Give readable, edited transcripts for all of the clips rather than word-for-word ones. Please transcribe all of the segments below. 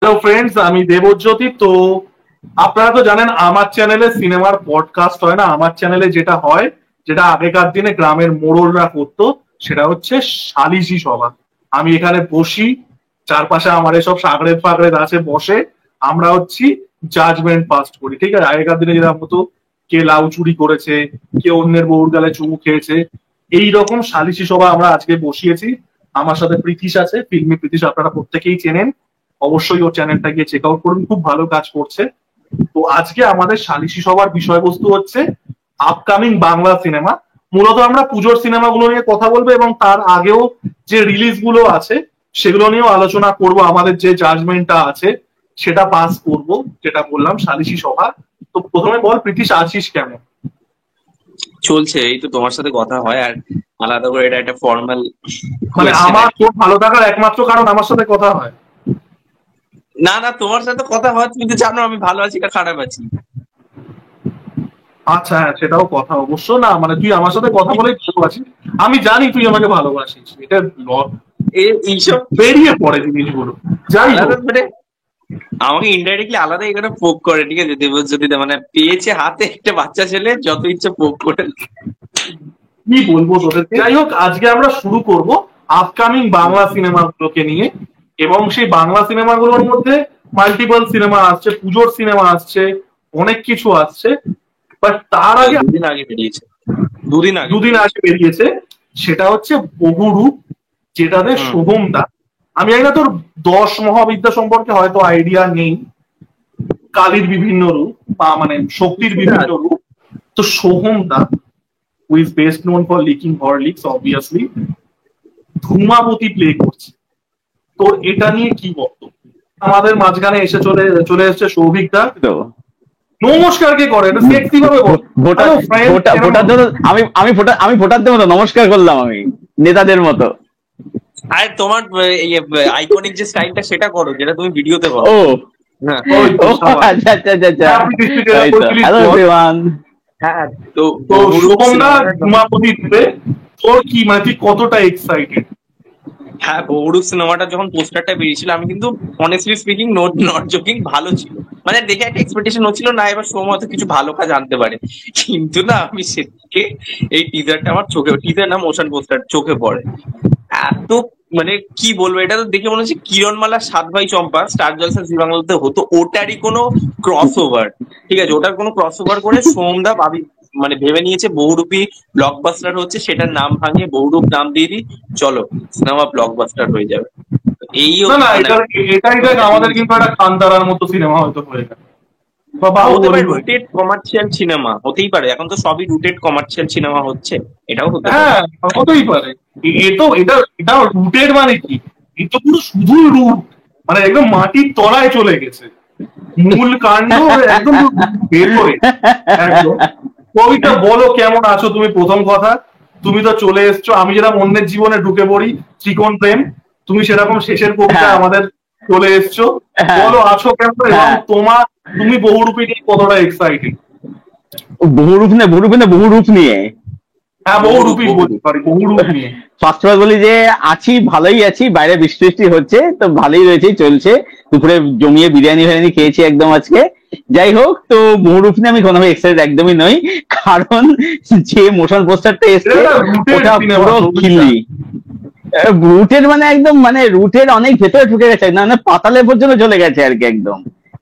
Hello friends, আমি দেবজ্যোতি। তো আপনারা তো জানেন আমার চ্যানেলে সিনেমার পডকাস্ট হয় না। আমার চ্যানেলে যেটা হয়, যেটা আগেকার দিনে গ্রামের মোড়লরা করতো, সেটা হচ্ছে সালিশি সভা। আমি এখানে বসি, চারপাশে আমার এসব সাগরেদ ফাগরেদ আছে, বসে আমরা হচ্ছি জাজমেন্ট পাস করি। ঠিক আছে, আগেকার দিনে যেরকম হতো, কে লাউ চুরি করেছে, কে অন্যের বউর গালে চুমু খেয়েছে, এইরকম সালিশি সভা আমরা আজকে বসিয়েছি। আমার সাথে প্রীতিশ আছে, ফিল্মি প্রীতিশ, আপনারা প্রত্যেকেই চেনেন। অবশ্যই ওর চ্যানেলটা গিয়ে চেক আউট করুন, খুব ভালো কাজ করছে। তো আজকে আমাদের সালিশি সভার বিষয়বস্তু হচ্ছে আপকামিং বাংলা সিনেমা। মূলত আমরা পুজোর সিনেমাগুলো নিয়ে কথা বলবো এবং তার আগেও যে রিলিজ গুলো আছে সেগুলো নিয়েও আলোচনা করব। আমাদের যে জাজমেন্টটা আছে সেটা পাস করব, যেটা বললাম সালিশি সভা। তো প্রথমে বল প্রীতিশ, আছিস কেমন? চলছে, এই তো তোমার সাথে কথা হয়। আর আলাদা করে এটা একটা ফর্মাল মানে আমার তোর ভালো থাকার একমাত্র কারণ আমার সাথে কথা হয়? না না, তোমার সাথে কথা হয়, তুমি তো জানো আমি ভালো আছি না খারাপ আছি। আচ্ছা হ্যাঁ, সেটাও কথা অবশ্য। না মানে তুই আমার সাথে কথা বলেই ভালোবাসিস, আমি জানি তুই আমাকে ভালোবাসিস, এটা এইসব বেরিয়ে পড়ে জিনিসগুলো। যাই হোক, আলাদা মানে আমাকে ইনডাইরেক্টলি আলাদা এখানে পোক করে, ঠিক আছে? দেবজ্যোতিতে মানে পেয়েছে হাতে একটা বাচ্চা ছেলে, যত ইচ্ছে পোক করে। কি বলবো তোদেরকে। যাই হোক, আজকে আমরা শুরু করব আপকামিং বাংলা সিনেমাগুলোকে নিয়ে। এবং সেই বাংলা সিনেমাগুলোর মধ্যে মাল্টিপল সিনেমা আসছে, পুজোর সিনেমা আসছে, অনেক কিছু আসছে। বাট তার আগে, দুদিন আগে বেরিয়েছে, দুদিন আগে দুদিন আগে বেরিয়েছে, সেটা হচ্ছে বহুরূপ, যেটাতে শোভমদা, আমি জানি না তোর 10 মহাবিদ্যা সম্পর্কে হয়তো আইডিয়া নেই, কালীর বিভিন্ন রূপ বা মানে শক্তির বিভিন্ন রূপ। তো সোহমদা, who is best known for leaking Horlicks obviously, Dhumavati play করছে। তো এটা নিয়ে কি বক্তব্য? আমাদের মাঝখানে এসে চলে চলে এসেছে সৌভিক দা। তো নমস্কার কে করে, এটা সেক্সি ভাবে বল। আমি ভোটারদের মতো নমস্কার করলাম, আমি নেতাদের মতো। আর তোমার আইকনিক যে স্টাইলটা সেটা করো, যেটা তুমি ভিডিওতে করো। ও হ্যাঁ, আচ্ছা আচ্ছা আচ্ছা, হ্যালো এভরিওয়ান। হ্যাঁ। তো তো শুভমদা ধূমাবতী প্লে, তোর কি মানে তুই কতটা এক্সাইটেড? হ্যাঁ, বহুরূপ সিনেমাটা যখন পোস্টারটা বেরিয়েছিল, আমি কিন্তু অনেস্টলি স্পিকিং, নট জোকিং, ভালো ছিল। মানে দেখে একটা এক্সপেকটেশন হচ্ছিল না এবার সময় হয়তো কিছু ভালো কাজ আনতে পারে, কিন্তু না, আমি সেদিকে এই টিজারটা আমার চোখে, টিজার না মোশন পোস্টার চোখে পড়ে। এত মানে কি বলবো, এটা তো দেখে মনে হচ্ছে কিরণমালা 7 ভাই চম্পা স্টার জলসা জি বাংলাতে হতো, ওটারই কোনো ক্রস ওভার। ঠিক আছে, ওটার কোনো ক্রস ওভার করে সোমদা ভাবি মানে ভেবে নিয়েছে বহুরূপী ব্লকবাস্টার হচ্ছে, সেটার নাম ভাঙিয়ে বহুরূপ নাম দিয়ে দিই, চলো সিনেমা ব্লকবাস্টার হয়ে যাবে। এই না না, এটাই দেখ, আমাদের কিন্তু একটা খানদারার মতো সিনেমা হয়তো হয়ে গেল, বা হতে পারে বাহুবলী হয়ে গেল। রুটেড কমার্শিয়াল সিনেমা, হতেই পারে। এখন তো সবই রুটেড কমার্শিয়াল সিনেমা হচ্ছে, এটাও হতে পারে। হ্যাঁ, হতেই পারে। তো এটা রুটের মানে কি, এটা তো পুরো শুধুই রুট, মানে একদম মাটির তলায় চলে গেছে, মূল কাণ্ড একদম বের করে একদম। কবিতা বলো, কেমন আছো তুমি? প্রথম কথা, তুমি তো চলে এসছো, আমি যেরকম অন্যের জীবনে ঢুকে পড়ি ত্রিকোণ প্রেম, তুমি সেরকম শেষের কবিতা আমাদের চলে এসছো। বলো আছো কেমন, এবং তুমি বহুরূপী নিয়ে কতটা এক্সাইটেড? বহুরূপ নিয়ে। হ্যাঁ, বহুরূপী বলতে পারি, বহুরূপ নিয়ে। ফার্স্ট অফ অল বলি যে আছি, ভালোই আছি। বাইরে বৃষ্টি বৃষ্টি হচ্ছে, তো ভালোই রয়েছে, চলছে। দুপুরে জমিয়ে বিরিয়ানি ফিরিয়ানি খেয়েছি একদম আজকে। যাই হোক, তো বহুরূপ নিয়ে আমি কোনোভাবে এক্সাইটেড একদমই নই, কারণ যে মোশন পোস্টারটা এসছে ওটা পুরো খিল্লি। রুটের মানে একদম মানে রুটের অনেক ভেতরে ঢুকে গেছে, না পাতালে পর্যন্ত চলে গেছে আর কি, একদম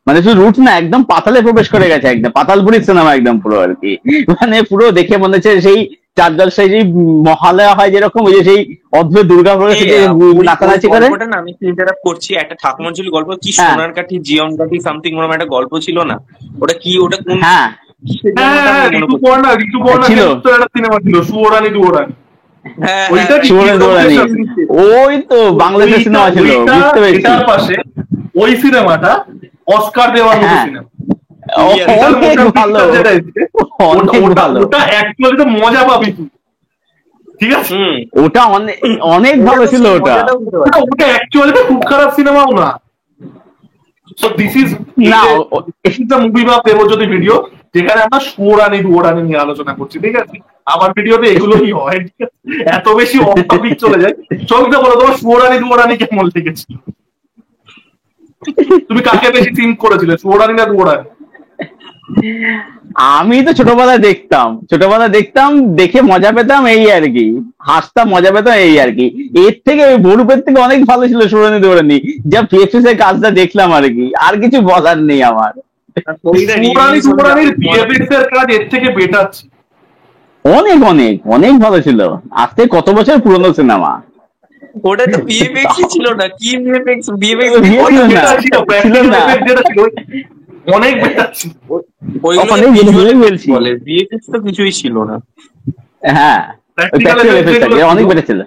মানে শুধু রুট না, একদম পাতালে প্রবেশ করে গেছে, একদম পাতালপুরীর সিনেমা একদম পুরো আর কি। মানে পুরো দেখে মনে হচ্ছে সেই চার জলসায় যে মহালয়া হয় যেরকম, ওই যে সেই অদ্ভুত দুর্গাপুরে নাচানাচি করে। আমি ইন্টারাপ্ট করছি, একটা ঠাকুমাঞ্জলি গল্প কি, সোনার কাঠি জিয়ন কাঠি সামথিং ওরকম একটা গল্প ছিল না? ওটা কি, ওটা কোন? হ্যাঁ ঋতুপর্ণা একটা সিনেমা ছিল, সুয়োরানি দুয়োরানি। ওই তো বাংলাদেশ সিনেমা ছিল, বুঝতে পেরেছি। পাশে ওই সিনেমাটা অস্কার দেওয়ার মতো সিনেমা, ওটা অ্যাকচুয়ালি তো মজা পাবি তুই, ঠিক আছে? ওটা অনেক ভালো ছিল, ওটা অ্যাকচুয়ালি খুব খারাপ সিনেমাও না। So this is the movie বা দেবজ্যোতি ভিডিও, যেখানে আমরা সুয়োরানি দুয়োরানি নিয়ে আলোচনা করছি, ঠিক আছে? আমার ভিডিওতে এগুলোই হয়, ঠিক আছে? এত বেশি অফ টপিক চলে যায়। চলতে বলো, তোমার সুয়োরানি দুয়োরানি কেমন লেগেছিল? তুমি কাকে বেশি সিন করেছিলে, চুয়ারানি না দুয়ারানি? আমি তো ছোটবেলা দেখতাম, দেখে মজা পেতাম এই আর কি, হাসতাম, মজা পেতাম এই আর কি। এর থেকে বহুরূপের থেকে অনেক ভালো ছিল সুরানি দৌড়ানি, যা ভিএফএক্স এর কাজটা দেখলাম আর কি, আর কিছু বলার নেই আমার। চুয়ারানি দুয়ারানির ভিএফএক্স এর কাজ এর থেকে বেটার ছিল। অনেক অনেক অনেক ভালো ছিল, আজ থেকে কত বছর পুরনো সিনেমা। ওটা তো ভিএফএক্স ছিল না, কি ভিএফএক্স? ভিএফএক্স বেটার ছিল, ছিল প্র্যাকটিক্যাল না, এফেক্ট যেটা ছিল অনেক বেটার ছিল। অনেক বলছি। বলে ভিএফএক্স তো কিছুই ছিল না। হ্যাঁ, ওই প্র্যাকটিক্যাল প্র্যাকটিক্যাল এফেক্ট এফেক্ট যেগুলো অনেক বেটার ছিল,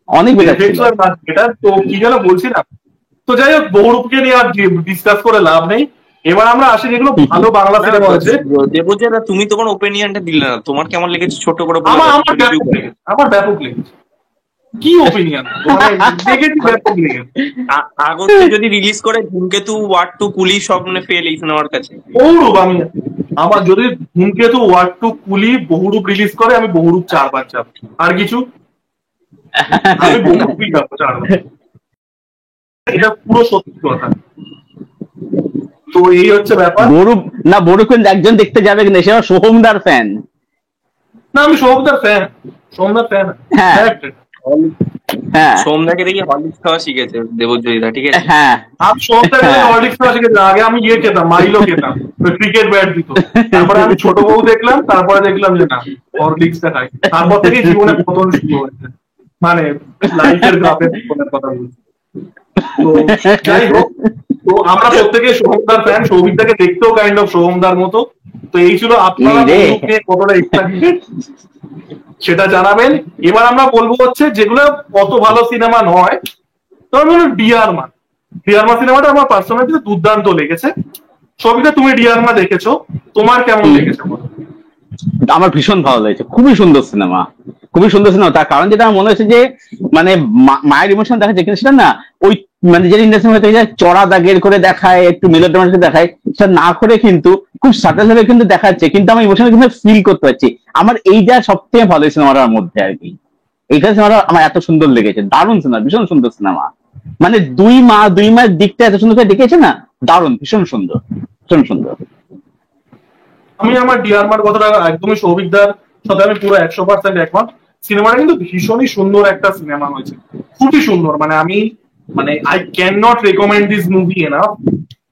অনেক বেটার ছিল। এফেক্টস আর কাজ বেটার। তো কি যেন বলছিলাম, তো যাই হোক বহুরূপকে নিয়ে আর ডিসকাস করে লাভ নেই। এবার আমরা আসি যেগুলো ভালো বাংলা সিনেমা হয়েছে। দেবজিৎ, তুমি তোমার ওপিনিয়নটা দিলে না, তোমার কেমন লেগেছে ছোট করে বলে আমার দাও। আমার ব্যাপক লেগেছে, আমার ব্যাপক লেগেছে। কি ওপিনিয়ন দেখেছি, ব্যাপক লেগেছে। আগস্টে যদি রিলিজ করে ধূমকেতু, ওয়ার টু, কুলি সব মানে ফেল এই সিনেমার কাছে। বহুরূপ, আমি আমার যদি ধূমকেতু, ওয়ার টু, কুলি, বহুরূপ রিলিজ করে আমি বহুরূপ 4 বার যাবো। আর কিছু আমি বহুরূপই যাবো 4 বার। এটা পুরো সত্যি কথা। তো এই হচ্ছে ব্যাপার। বরুপ না, বরুকুন একজন দেখতে যাবে কিনা, সে সোহমদার ফ্যান। না, আমি সোমদার ফ্যান, সোমদার ফ্যান। হ্যাঁ হ্যাঁ সোমদাকে দেখি হরলিক্স খাওয়া শিখেছে দেবজ্যোতিদা, ঠিক আছে? হ্যাঁ আমি সোমদার হরলিক্স খাওয়া শিখেছি। আগে আমি ইয়ে খেতাম, মাইলো খেতাম, ক্রিকেট ব্যাট দিত। তারপরে আমি ছোট বউ দেখলাম, তারপরে দেখলাম যে না, হরলিক্সটা খাই। তারপর থেকে জীবনে পতন শুরু হয়েছে, মানে লাইফের গ্রাফের পতনের কথা বলছি। তো যাই হোক, তো আমরা প্রত্যেকে সোহমদার ফ্যান, সৌভিকটাকে দেখতেও কাইন্ড অফ সোহমদার মতো। তো এই ছিল আপনারা বহুরূপ নিয়ে কতটা এক্সাইটেড সেটা জানাবেন। এবার আমরা বলবো হচ্ছে যেগুলো কত ভালো সিনেমা নয়। তবে ডিয়ারমা, ডিয়ারমা সিনেমাটা আমার পার্সোনালি দুর্দান্ত লেগেছে। সবিতা, তুমি ডিয়ারমা দেখেছো, তোমার কেমন লেগেছে বলো? আমার ভীষণ ভালো লেগেছে, খুবই সুন্দর সিনেমা, খুবই সুন্দর সিনেমা। তার কারণ যেটা আমার মনে হচ্ছে যে মানে মায়ের ইমোশন দেখা যায়, কিন্তু সেটা না ওই মানে যে ইন্ডাস্ট্রি হয়ে যায় চড়া দাগের করে দেখায়, একটু মেলোড্রামাটিক দেখায়, সেটা না করে কিন্তু খুব সাটেল ভাবে কিন্তু দেখাচ্ছে, কিন্তু আমি ইমোশনাল কিন্তু ফিল করতে পারছি। আমার এইটা সব থেকে ভালো সিনেমাটার মধ্যে আর কি, এইটা সিনেমাটা আমার এত সুন্দর লেগেছে, দারুণ সিনেমা, ভীষণ সুন্দর সিনেমা। মানে দুই মায়ের দিকটা এত সুন্দর করে দেখেছে না, দারুণ, ভীষণ সুন্দর, ভীষণ সুন্দর। আমি আমার ডিয়ারমার কথাটা একদমই সৌভিকদার সাথে আমি পুরো 100% একমত। সিনেমাটা কিন্তু ভীষণই সুন্দর একটা সিনেমা হয়েছে, খুবই সুন্দর। মানে আমি মানে I can not recommend this movie enough.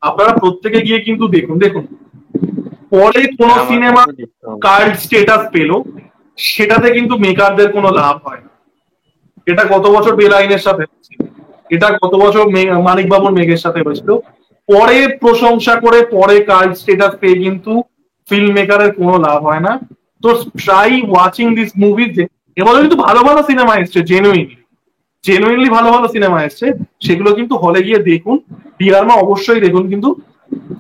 আপনারা প্রত্যেকে গিয়ে কিন্তু দেখুন। দেখুন, পরে কোন সিনেমা কার্ড স্টেটাস পেলো, সেটাতে কিন্তু মেকারদের কোনো লাভ হয় না। এটা গত বছর বেলাইনের সাথে হয়েছিল, এটা গত বছর মানিক বাবুর মেঘের সাথে হয়েছিল। পরে প্রশংসা করে পরে কার্ড স্টেটাস পেয়ে কিন্তু ফিল্ম মেকারের কোনো লাভ হয় না। তো ট্রাই ওয়াচিং দিস মুভি। এবারে কিন্তু ভালো ভালো সিনেমা এসছে, জেনুইনলি ভালো ভালো সিনেমা এসছে, সেগুলো কিন্তু হলে গিয়ে দেখুন। ডিয়ারমা অবশ্যই দেখুন, কিন্তু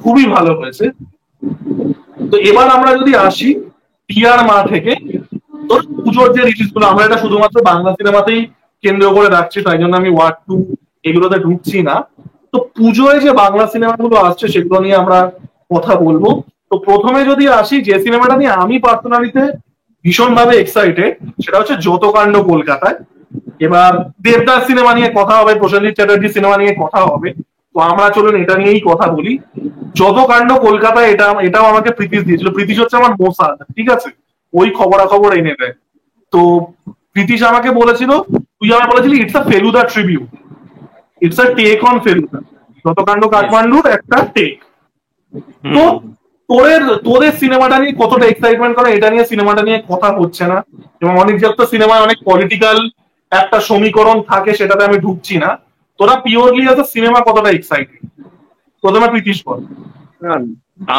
খুবই ভালো হয়েছে। তো এবার আমরা যদি আসি ডিয়ারমা থেকে, তোর পুজোর যে রিলিজ গুলো, আমরা এটা শুধুমাত্র বাংলা সিনেমাতেই কেন্দ্র করে রাখছি, তাই জন্য আমি ওয়ার্ড টু এগুলোতে ঢুকছি না। তো পুজোয় যে বাংলা সিনেমাগুলো আসছে সেগুলো নিয়ে আমরা কথা বলবো। তো প্রথমে যদি আসি, যে সিনেমাটা নিয়ে আমি পার্সোনালিতে ভীষণ ভাবে এক্সাইটেড, সেটা হচ্ছে যত কাণ্ড কলকাতায়। এবার দেবদাস সিনেমা নিয়ে কথা হবে, প্রসেনজিৎ চ্যাটার্জি সিনেমা নিয়ে কথা হবে। তো আমরা চলুন এটা নিয়েই কথা বলি। যত কাণ্ড কলকাতায়, এটাও আমাকে প্রীতিশ দিয়েছিল। প্রীতিশ হচ্ছে আমার মোসাদ, ঠিক আছে, ওই খবরাখবর এনে দেয়। তো প্রীতিশ আমাকে বলেছিল, তুই আমাকে বলেছিলি it's a Feluda tribute, it's a take on Feluda, যত কাণ্ড কাঠমান্ডুর একটা টেক। তো তোদের সিনেমাটা নিয়ে কতটা এক্সাইটমেন্ট করে, এটা নিয়ে সিনেমাটা নিয়ে কথা হচ্ছে না। এবং অনেক যত সিনেমায় অনেক পলিটিক্যাল একটা সমীকরণ থাকে, সেটাতে আমি ঢুকছি না। তোরা পিওরলি এজ সিনেমা কতটা এক্সাইটেড, প্রথমে প্রীতিশ বল।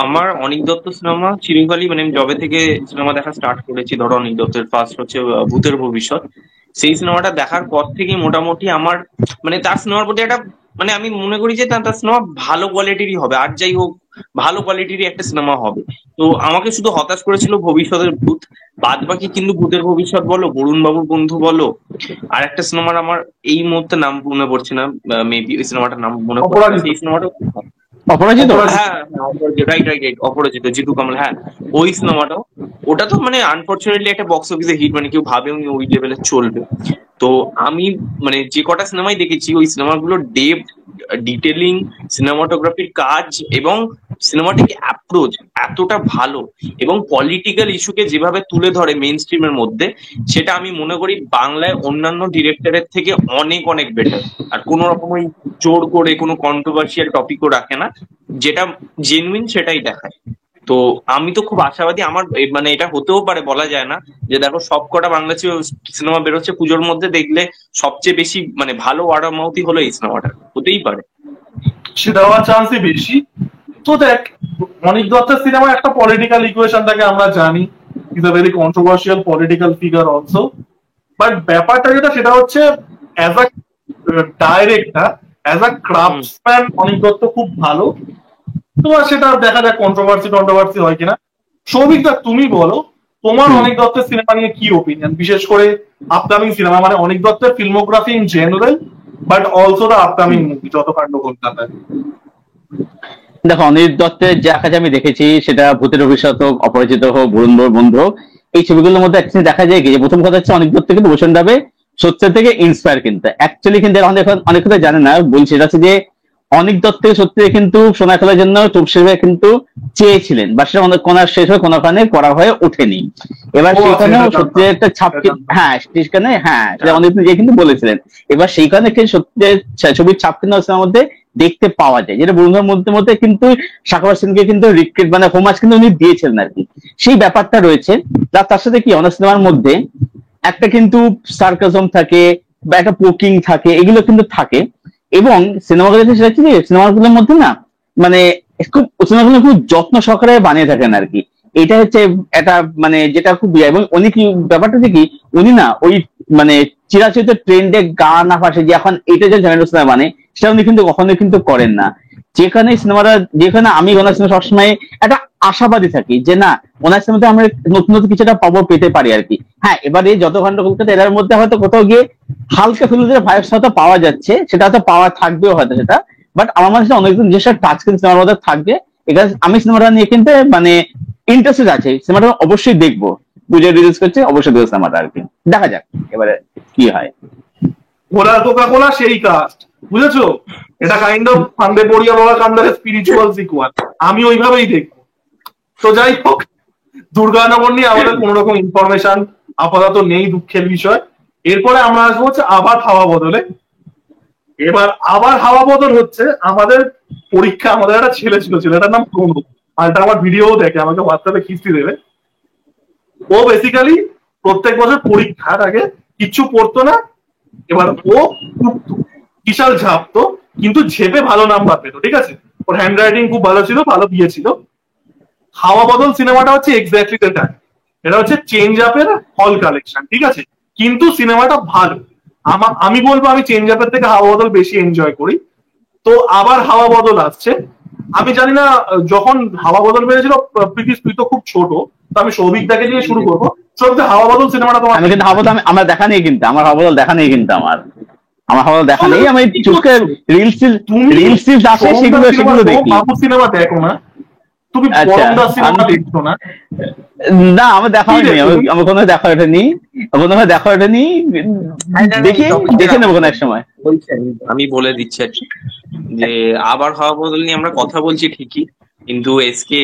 আমার অনিক দত্ত সিনেমা চিরকালই, মানে আমি জবে থেকে সিনেমা দেখা স্টার্ট করেছি, ধরো অনিক দত্তের ফার্স্ট হচ্ছে ভূতের ভবিষ্যৎ। সেই সিনেমাটা দেখার পর থেকে মোটামুটি আমার মানে তার সিনেমার প্রতি একটা মানে আমি মনে করি যে তার সিনেমা ভালো কোয়ালিটিরই হবে, আর যাই হোক ভালো কোয়ালিটিরই একটা সিনেমা হবে। তো আমাকে শুধু হতাশ করেছিল ভবিষ্যতের ভূত, বাদ বাকি কিন্তু ভূতের ভবিষ্যৎ বলো, বরুণ বাবুর বন্ধু বলো, আর একটা সিনেমার আমার এই মুহূর্তে নাম মনে পড়ছে না, মেবি ওই সিনেমাটার নাম মনে পড়ছে, সেই সিনেমাটা অপরাজিত, হ্যাঁ রাইট রাইট রাইট, অপরাজিত, জিতু কামাল, হ্যাঁ ওই সিনেমাটাও। ওটা তো মানে আনফর্চুনেটলি একটা বক্স অফিসে হিট, মানে কেউ ভাবেও নি ওই লেভেলে চলবে। তো আমি মানে যে কটা সিনেমাই দেখেছি ওই সিনেমাগুলো ডেপ ডিটেলিং, সিনেমাটোগ্রাফির কাজ এবং সিনেমাটিক অ্যাপ্রোচ এতটা ভালো, এবং পলিটিক্যাল ইস্যুকে যেভাবে তুলে ধরে মেইন স্ট্রিমের মধ্যে, সেটা আমি মনে করি বাংলায় অন্যান্য ডিরেক্টরের থেকে অনেক অনেক বেটার। আর কোনো রকম ওই জোর করে কোনো কন্ট্রোভার্সিয়াল টপিকও রাখে না, যেটা জেনুইন সেটাই দেখায়। তো আমি তো খুব আশাবাদী। আমার মানে এটা হতেও পারে, বলা যায় না যে দেখো সব কটা বাংলা সিনেমা বেরোচ্ছে পুজোর মধ্যে, দেখলে সবচেয়ে বেশি মানে ভালো ওয়ার্ড অফ মাউথই হলো এই সিনেমাটা, হতেই পারে। সেটা হওয়ার চান্সই বেশি। তো দেখ, অনিক দত্তের সিনেমা একটা পলিটিক্যাল ইকুয়েশনটাকে আমরা জানি, is a very controversial political figure also. But ব্যাপারটা যেটা, সেটা হচ্ছে as a director, as a craftsman Anik Dutta খুব ভালো। তোমার সেটা দেখা যাক কন্ট্রোভার্সি হয় কিনা। সৌভিক দা, তুমি বলো তোমার অনিক দত্তের সিনেমা নিয়ে কি ওপিনিয়ন, বিশেষ করে আপকামিং সিনেমা, মানে অনিক দত্তের filmography in general, but also the upcoming movie যত কাণ্ড কলকাতায়। দেখো, অনিক দত্তের যা কাজ আমি দেখেছি, সেটা ভূতের অভিশাপ হোক, অপরিচিত হোক, বরুণ বন্ধু হোক, এই ছবিগুলোর মধ্যে অ্যাকচুয়ালি দেখা যায় কি, যে প্রথম কথা হচ্ছে অনিক দত্ত কিন্তু ভূষণভাবে সত্যের থেকে ইন্সপায়ার, কিন্তু অ্যাকচুয়ালি কিন্তু এখন অনেক কথা জানে না, বলছি সেটা হচ্ছে যে অনিক দত্ত সত্যি কিন্তু সোনা খেলার জন্য টুপসেবে কিন্তু চেয়েছিলেন, বা সেটা অনেক কোনার শেষ হয়ে কোনো কারণে করা হয়ে ওঠেনি। এবার সেখানেও সত্যি একটা ছাপ, হ্যাঁ সেখানে, হ্যাঁ সেটা অনেক যে কিন্তু বলেছিলেন। এবার সেইখানে সত্যি ছবির ছাপ কিন্তু সিনেমার মধ্যে দেখতে পাওয়া যায়, যেটা বরুণের মধ্যে মধ্যে কিন্তু শাকবার সিংকে কিন্তু রিক্রেট মানে হোমাজ কিন্তু উনি দিয়েছিলেন আর কি, সেই ব্যাপারটা রয়েছে। তার সাথে কি অনেক সিনেমার মধ্যে একটা কিন্তু সার্কাজম থাকে বা একটা পোকিং থাকে, এগুলো কিন্তু থাকে। এবং সিনেমাগুলো সেটা হচ্ছে যে সিনেমাগুলোর মধ্যে না মানে খুব সিনেমাগুলো খুব যত্ন সহকারে বানিয়ে থাকেন আর কি, এটা হচ্ছে একটা মানে যেটা খুব এবং উনি কি ব্যাপারটা হচ্ছে কি, উনি না ওই মানে চিরাচরিত ট্রেন্ডে গান না ফাঁসে যে এখন এটা যে জেনারেল সিনেমা মানে, সেটা উনি কিন্তু কখনোই কিন্তু করেন না। যেখানে সিনেমাটা, যেখানে আমি ওনার সিনেমা সবসময় একটা আশাবাদী থাকি যে না, ওনার সিনেমাতে আমরা নতুন নতুন কিছুটা পাবো, পেতে পারি আর কি। হ্যাঁ, এবারে যত কাণ্ড কলকাতা এর মধ্যে হয়তো কোথাও গিয়ে হালকা ফিল্মের ভাইবস হয়তো পাওয়া যাচ্ছে, সেটা হয়তো পাওয়া থাকবেও হয়তো সেটা, বাট আমার মনে হচ্ছে অনেকদিন নিজস্ব টাচ কিন্তু সিনেমার মধ্যে থাকবে। এখানে আমি সিনেমাটা নিয়ে কিন্তু মানে ইন্টারেস্টেড আছে, সিনেমাটা অবশ্যই দেখবো, পুজো রিলিজ করছে অবশ্যই দেখবো সিনেমাটা আর কি, দেখা যাক এবারে কি হয়। ঘোড়া কোকা কোলা সেই কাস্ট, বুঝেছো? এটা কাইন্ড অফ ফান্দে পড়িয়া বাবা কান্দারের স্পিরিচুয়াল সিকুয়াল, আমি ওইভাবেই দেখবো। তো যাই হোক, দুর্গানগর নিয়ে আমাদের কোন রকম ইনফরমেশন আপাতত নেই, দুঃখের বিষয়। এরপরে আমরা আসবো হচ্ছে আবার হাওয়া বদলে। এবার আবার হাওয়া বদল হচ্ছে আমাদের পরীক্ষা, আমাদের একটা ছেলে ছিল, ছেলেটার নাম প্রণব, আর এটা আমার ভিডিও দেখে, আমাকে হোয়াটসঅ্যাপে খিস্তি দেবে। ও বেসিক্যালি প্রত্যেক বছর পরীক্ষার আগে কিচ্ছু পড়তো না, এবার ও বিশাল ঝাপতো, কিন্তু ঝেপে ভালো নাম্বার পেতো, ঠিক আছে? ওর হ্যান্ড রাইটিং খুব ভালো ছিল, ভালো দিয়েছিল। হাওয়া বদল সিনেমাটা হচ্ছে এক্স্যাক্টলি দ্যাট, এটা হচ্ছে চেঞ্জ আপের হল কালেকশন, ঠিক আছে? কিন্তু সিনেমাটা ভালো। আমি বলবো আমি চেঞ্জ আপের থেকে হাওয়া বদল বেশি এনজয় করি। তো আবার হাওয়া বদল আসছে। আমি জানি না যখন হাওয়া বদল বেরিয়েছিল, প্রীতি তুই তো খুব ছোট, তো আমি সৌভিক দাকে দিয়ে শুরু করবো। সৌভিক, হাওয়া বদল সিনেমাটা তোমার? আমি কিন্তু হাওয়া বদল আমার দেখা নেই, কিন্তু আমার হাওয়া বদল দেখা নেই, কিন্তু আমার হাওয়া বদল দেখা নেই। আমি চুপকে রিলস আসে সেগুলো দেখি। বাবু সিনেমা দেখো না তুমি? পরমদাস সিনেমা দেখছো না? না, আমার দেখা হয়নি, আমার কোনো দেখা ওঠেনি, কোনো দেখা ওঠেনি, দেখি দেখে নেবো কোনো এক সময়। আমি বলে দিচ্ছি আর কি, যে আবার হাওয়া বদল নিয়ে আমরা কথা বলছি ঠিকই, কিন্তু এসকে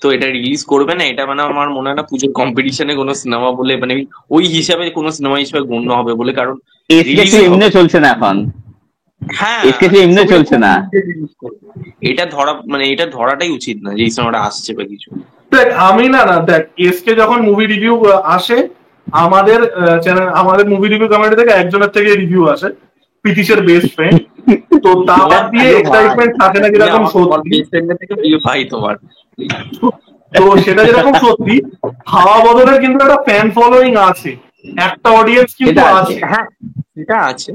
তো এটা রিলিজ করবে না। এটা মানে আমার মনে হয় না পুজোর কম্পিটিশনে কোনো সিনেমা বলে মানে ওই হিসাবে কোনো সিনেমা হিসাবে গণ্য হবে বলে, কারণ এমনি চলছে না এখন। হ্যাঁ, এমনি চলছে না। এটা ধরা মানে এটা ধরাটাই উচিত না যে এই সিনেমাটা আসছে বা কিছু। দেখ, আমি না দেখ, এসকে যখন মুভি রিভিউ আসে আমাদের চ্যানেল, আমাদের মুভি রিভিউ কমিটি থেকে একজনের থেকে রিভিউ আসে, প্রীতিশের বেস্ট ফ্রেন্ড। তো তার দিয়ে এক্সাইটমেন্ট থাকে না যেরকম সত্যি, ভাই তোমার তো সেটা যেরকম সত্যি, হাওয়া বদলের কিন্তু একটা ফ্যান ফলোইং আছে, একটা অডিয়েন্স কিন্তু আছে। হ্যাঁ, সেটা আছে।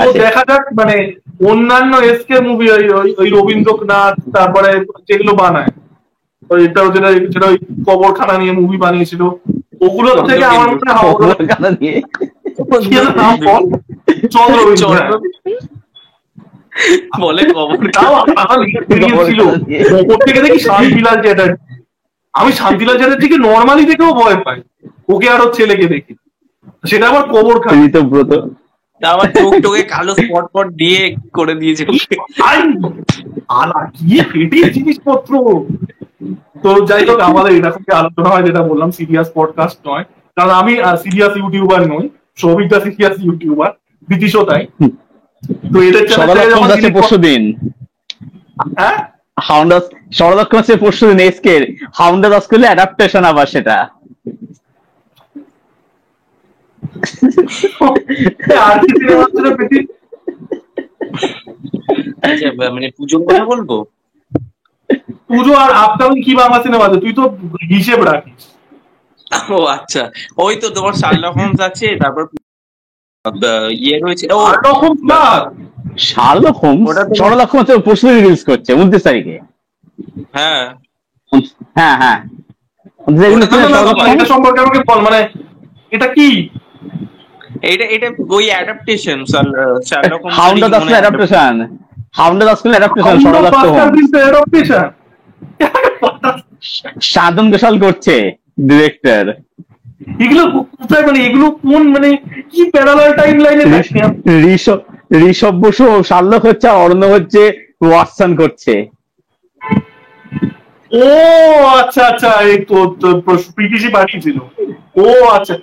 তো দেখা যাক, মানে অন্যান্য এসকে মুভি ওই রবীন্দ্রনাথ, তারপরে যেগুলো বানায়, ওইটা যেটা যেটা ওই কবরখানা নিয়ে মুভি বানিয়েছিল, ওগুলোর থেকে আমার মনে হয় কবরখানা নিয়ে চন্দ্র বলে ছিল ওপর থেকে দেখি শান্তিলাল চ্যাটার্জি। আমি শান্তিলাল চ্যাটার্জিকে নর্মালি দেখেও ভয় পাই, ওকে আর ওর ছেলেকে দেখি, সেটা আবার কবরখানা। ঋতব্রত আবার চোখ টোকে কালো স্পট ফট দিয়ে করে দিয়েছে ওকে। আই, আলা কি হেঁটে জিনিসপত্র। তো যাই হোক, আমাদের এটা থেকে আলোচনা হয়, যেটা বললাম সিরিয়াস পডকাস্ট নয়, কারণ আমি সিরিয়াস ইউটিউবার নই, সৌভিকটা সিরিয়াস ইউটিউবার, ব্রিটিশও তাই। তো এদের চ্যানেল থেকে যখন আছে পরশু দিন, হ্যাঁ হাউন্ডাস সরলক্ষণ আছে পরশু দিন, এসকের হাউন্ডাস স্কুলে অ্যাডাপ্টেশন আবার সেটা। আর কি সিনেমা ছিল বেশি? আচ্ছা, মানে পুজোর কথা বলবো। পুজো আর আপকামিং কি বাংলা সিনেমা আছে তুই তো হিসেব রাখিস? ও আচ্ছা, ওই তো তোমার শার্লক হোমস আছে, তারপর ইয়ে রয়েছে ও রকম না, শার্লক হোমস, ওটা তো- সরলক্ষ হচ্ছে পরশু রিলিজ করছে 29 তারিখে। হ্যাঁ হ্ঁ হ্যাঁ, ওটা তো এটা সম্পর্কে আমাকে বল, মানে এটা কি? এটা এটা ওই অ্যাডাপ্টেশন শার্লক হোমস হাউন্ডাস স্কুল অ্যাডাপ্টেশন, হাউন্ডাস স্কুল adaptation Sherlock Holmes, Sadhan Ghoshal করছে ডিরেক্টর। এগুলো কোথায়, মানে এগুলো কোন, মানে কি প্যারালাল টাইম লাইনে? ঋষভ বসু শার্লক হচ্ছে, আর অর্ণব হচ্ছে ওয়াটসন করছে। ও আচ্ছা আচ্ছা, এই তো পিটিসি পাঠিয়েছিল। ও আচ্ছা,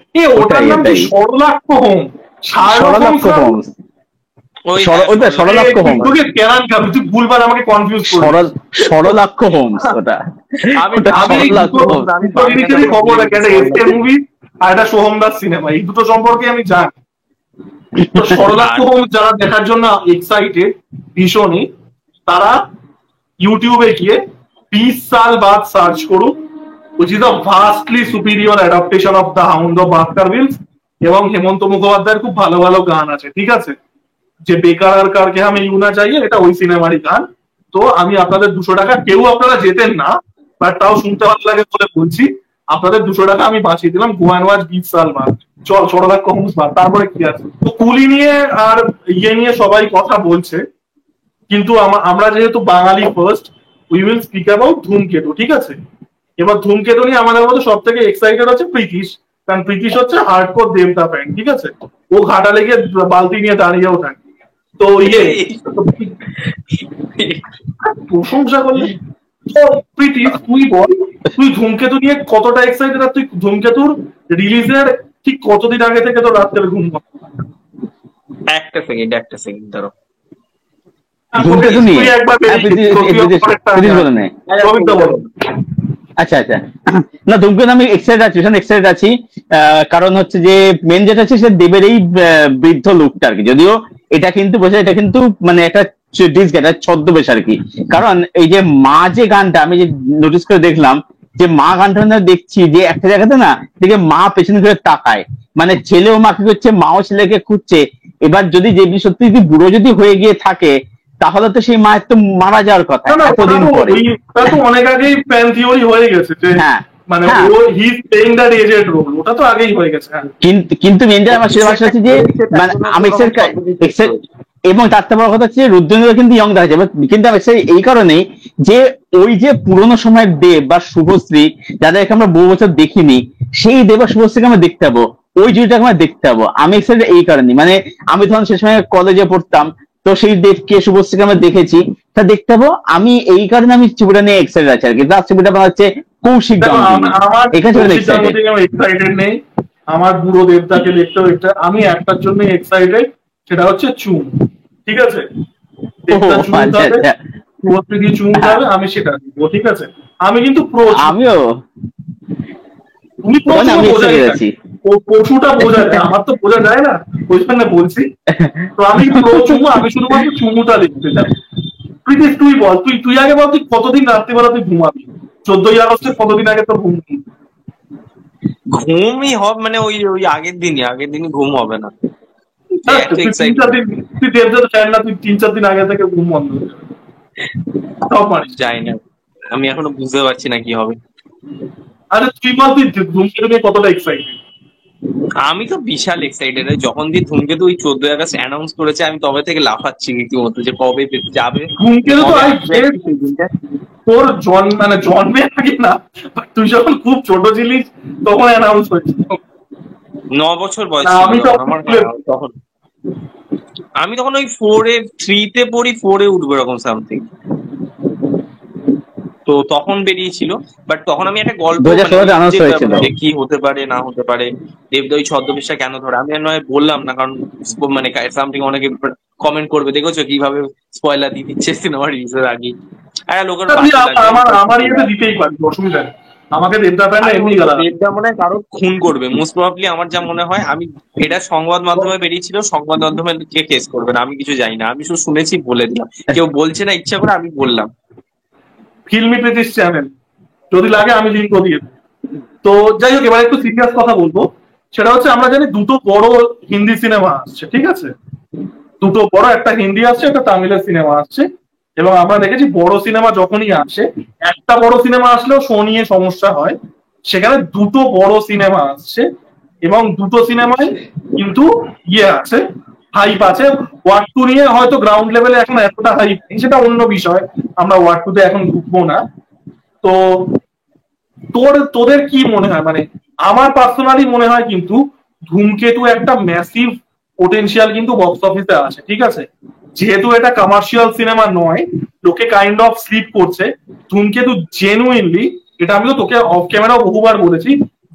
ওটার নাম কি? সরলাক্ষ হোম, সরলক্ষ হোমস, ওটা সরলাক্ষ হোমস, তোকে কেরান খাবি তুই, ভুলবার আমাকে কনফিউজ করিস। সরলাক্ষ হোমস ওটা, খবর এসকে মুভি আর এটা সোহম দাস সিনেমা, এই দুটো সম্পর্কে আমি জানি। তো সরলাক্ষ হোমস যারা দেখার জন্য এক্সাইটেড ভীষণই, তারা ইউটিউবে গিয়ে 20 সাল বাদ সার্চ করুক, which is a vastly superior adaptation of the Hound of Baskervilles, এবং হেমন্ত মুখোপাধ্যায়ের খুব ভালো ভালো গান আছে, ঠিক আছে? যে বেকার আর কারকে আমি ইউনা চাইয়ে, এটা ওই সিনেমারই গান। তো আমি আপনাদের 200 টাকা, কেউ আপনারা যেতেন না, বাট তাও শুনতে ভালো লাগে বলে বলছি, আপনাদের 200 টাকা আমি বাঁচিয়ে দিলাম। গো অ্যান্ড ওয়াচ 20 সাল বাদ, চল সরলাক্ষ হোমস বাদ, তারপরে কি আছে? তো কুলি নিয়ে আর ইয়ে নিয়ে সবাই কথা বলছে, কিন্তু আমরা যেহেতু Bangali first, we will speak about Dhumketu, ঠিক আছে? এবার ধূমকেতু নিয়ে আমাদের মধ্যে সব থেকে এক্সাইটেড হচ্ছে প্রীতিশ, কারণ প্রীতিশ হচ্ছে হার্ডকোর দেবতা ফ্যান, ঠিক আছে? ও ঘাটালে গিয়ে বালতি নিয়ে দাঁড়িয়েও থাকে। তো প্রশংসা করলে তো প্রীতিশ, তুই বল, তুই ধূমকেতু নিয়ে কতটা এক্সাইটেড, আর তুই ধূমকেতুর রিলিজের ঠিক কতদিন আগে থেকে তো রাত্রে ঘুম পাস? একটা সেকেন্ড ধরো। ধূমকেতু নিয়ে আচ্ছা আচ্ছা, না ধূমকেতু আমি এক্সাইটেড আছি, কারণ হচ্ছে যে মেন যেটা হচ্ছে সে দেবের এই বৃদ্ধ লোকটা আর কি, যদিও এটা কিন্তু বোঝা, এটা কিন্তু মানে একটা ছদ্মবেশ আর কি। কারণ এই যে মা যে গানটা আমি যে নোটিস করে দেখলাম, যে মা গানটা দেখছি যে একটা জায়গাতে না দেখে মা পেছনে ঘুরে তাকায়, মানে ছেলেও মাকে খুঁজছে, মাও ছেলেকে খুঁজছে। এবার যদি দেবী সত্যি যদি বুড়ো যদি হয়ে গিয়ে থাকে, তাহলে তো সেই মায়ের তো মারা যাওয়ার কথা এতদিন পরে। অনেক আগেই ফ্যান থিওরি হয়ে গেছে, হ্যাঁ মানে ও he is playing that aged role, ওটা তো আগেই হয়ে গেছে। কিন্তু মেনটা আমার সেটা ভাষা হচ্ছে যে মানে আমি এবং তার থেকে বড় কথা হচ্ছে রুদ্রেন্দ্র কিন্তু ইয়ং দেখা যাবে, কিন্তু আমি এই কারণেই যে ওই যে পুরোনো সময়ের দেব বা শুভশ্রী যাদেরকে আমরা বহু বছর দেখিনি, সেই দেব আর শুভশ্রীকে আমরা দেখতে পাবো, ওই জুটিটাকে আমরা দেখতে পাবো। আমি এক্সাইটেড এই কারণে, মানে আমি ধরুন সে সময় কলেজে পড়তাম, তো সেই দেবকে শুভশ্রীকে আমরা দেখেছি, তা দেখতে পাবো। আমি এই কারণে আমি ছবিটা নিয়ে এক্সাইটেড আছি আর কি। তার ছবিটা বানাচ্ছে কৌশিক এক্সাইটেড নেই, আমার বুড়ো দেবতাকে দেখতে, আমি একটার জন্য এক্সাইটেড, সেটা হচ্ছে চুম, ঠিক আছে? চুম খাবে, আমি সেটা দেখবো, ঠিক আছে? আমি কিন্তু আমিও তুমি পশুটা বোঝা যায়, আমার তো বোঝা যায় না, ওই জন্য বলছি। তো আমি আমি শুধুমাত্র চুমুটা লিখতে চাই। প্রীতিশ তুই বল, তুই আগে বল, তুই কতদিন রাত্রিবেলা তুই ঘুমাবি? 14ই আগস্টের কতদিন আগে তো ঘুমই হবে, মানে ওই ওই আগের দিনই ঘুম হবে না। তুই 3-4 দিন আগে থেকে ঘুম বন্ধ যাই না, আমি এখনো বুঝতে পারছি না কি হবে। আরে তুই বল, তুই ধূমকেতু নিয়ে কতটা এক্সাইটেড? আমি তো বিশাল এক্সাইটেড, যখন দিয়ে ধূমকেতু ওই 14 আগস্ট অ্যানাউন্স করেছে, আমি তবে থেকে লাফাচ্ছি রীতিমতো যে কবে যাবে ধূমকেতু। তো তোর জন্মে আগে না, তুই যখন খুব ছোট ছিলিস তখন অ্যানাউন্স হয়েছিল। 9 বছর বয়স আমি আমার তখন। আমি তখন ওই 3-তে পড়ি, 4-এ উঠবো এরকম সামথিং। তো তখন বেরিয়েছিল, বাট তখন আমি একটা গল্প 2016 অ্যানাউন্স যে হয়েছিল। যে কি হতে পারে না হতে পারে, দেবদা ওই ছদ্মবেশটা কেন ধরে, আমি আর নয় বললাম না, কারণ মানে সামথিং অনেকে কমেন্ট করবে, দেখেছো কিভাবে স্পয়লার দিয়ে দিচ্ছে সিনেমা রিলিজের আগে। একটা লোকের বাজে লাগে। আমার ইয়েতে দিতেই পারি, অসুবিধা নেই, আমাকে দেবদা ফ্যানরা এমনি গালাগাল। দেবদা মনে হয় কারো খুন করবে মোস্ট প্রবাবলি, আমার যা মনে হয়। আমি এটা সংবাদ মাধ্যমে বেরিয়েছিল, সংবাদ মাধ্যমে কে কেস করবে না আমি কিছু জানি না, আমি শুধু শুনেছি বলে দিলাম, কেউ বলছে না ইচ্ছা করে, আমি বললাম। ফিল্মি প্রীতিশ চ্যানেল, যদি লাগে আমি লিঙ্ক দিয়ে দেবো। তো যাই হোক, এবার একটু সিরিয়াস কথা বলবো। সেটা হচ্ছে আমরা জানি দুটো বড় হিন্দি সিনেমা আসছে, ঠিক আছে? দুটো বড়, একটা হিন্দি আসছে, একটা তামিলের সিনেমা আসছে। এবং আমরা দেখেছি বড় সিনেমা যখনই আসে, একটা বড় সিনেমা আসলেও শো নিয়ে সমস্যা হয়। সেখানে দুটো বড় সিনেমা আসছে এবং দুটো সিনেমায় কিন্তু ইয়ে আছে, হাইপ আছে। ওয়ার্ড টু নিয়ে হয়তো গ্রাউন্ড লেভেলে এখন এতটা হাইপ নেই, সেটা অন্য বিষয়, আমরা ওয়ার্ড টু তে এখন ঢুকবো না। তো তোদের কি মনে হয়? মানে আমার পার্সোনালি মনে হয় কিন্তু ধূমকেতু একটা ম্যাসিভ পোটেনশিয়াল কিন্তু বক্স অফিসে আছে, ঠিক আছে? যেহেতু এটা কমার্শিয়াল সিনেমা নয়, লোকে কাইন্ড অফ স্লিপ করছে। ধূমকেতু জেনুইনলি, এটা আমি তো তোকে অফ ক্যামেরাও বহুবার বলেছি,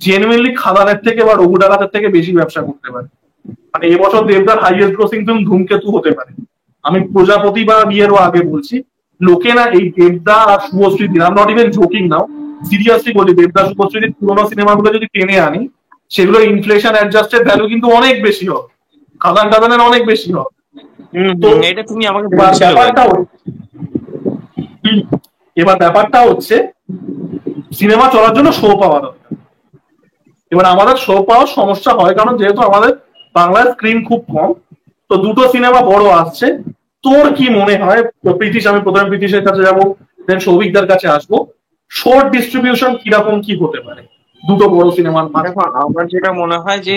জেনুইনলি খাদানের থেকে বা রঘু ডাকাতের থেকে বেশি ব্যবসা করতে পারে। মানে এবছর দেবদার হাইয়েস্ট গ্রোসিং ফিল্ম ধূমকেতু হতে পারে। আমি প্রজাপতি বা বিয়েরও আগে বলছি, লোকে না এই দেবদা আর Subhashree, I am not even joking now, seriously বলি, দেবদাস শুভশ্রীর পুরোনো সিনেমাগুলো যদি টেনে আনি, সেগুলো ইনফ্লেশন অ্যাডজাস্টেড ভ্যালু কিন্তু অনেক বেশি হবে, খাদান টাদানের অনেক বেশি হবে। তো এটা তুমি আমাকে এবার বলছিলে ভাই। ব্যাপারটা হচ্ছে সিনেমা চলার জন্য শো পাওয়া দরকার। এবার আমাদের শো পাওয়ার সমস্যা হয়, কারণ যেহেতু আমাদের বাংলার স্ক্রিন খুব কম। তো দুটো সিনেমা বড় আসছে, তোর কি মনে হয়? প্রীতিশ, আমি প্রথমে প্রীতিশের কাছে যাবো, দেন সৌভিকদার কাছে আসবো। শর্ট ডিস্ট্রিবিউশন কিরকম কি হতে পারে দুটো বড় সিনেমার মাঝে? দেখো, আমার যেটা মনে হয় যে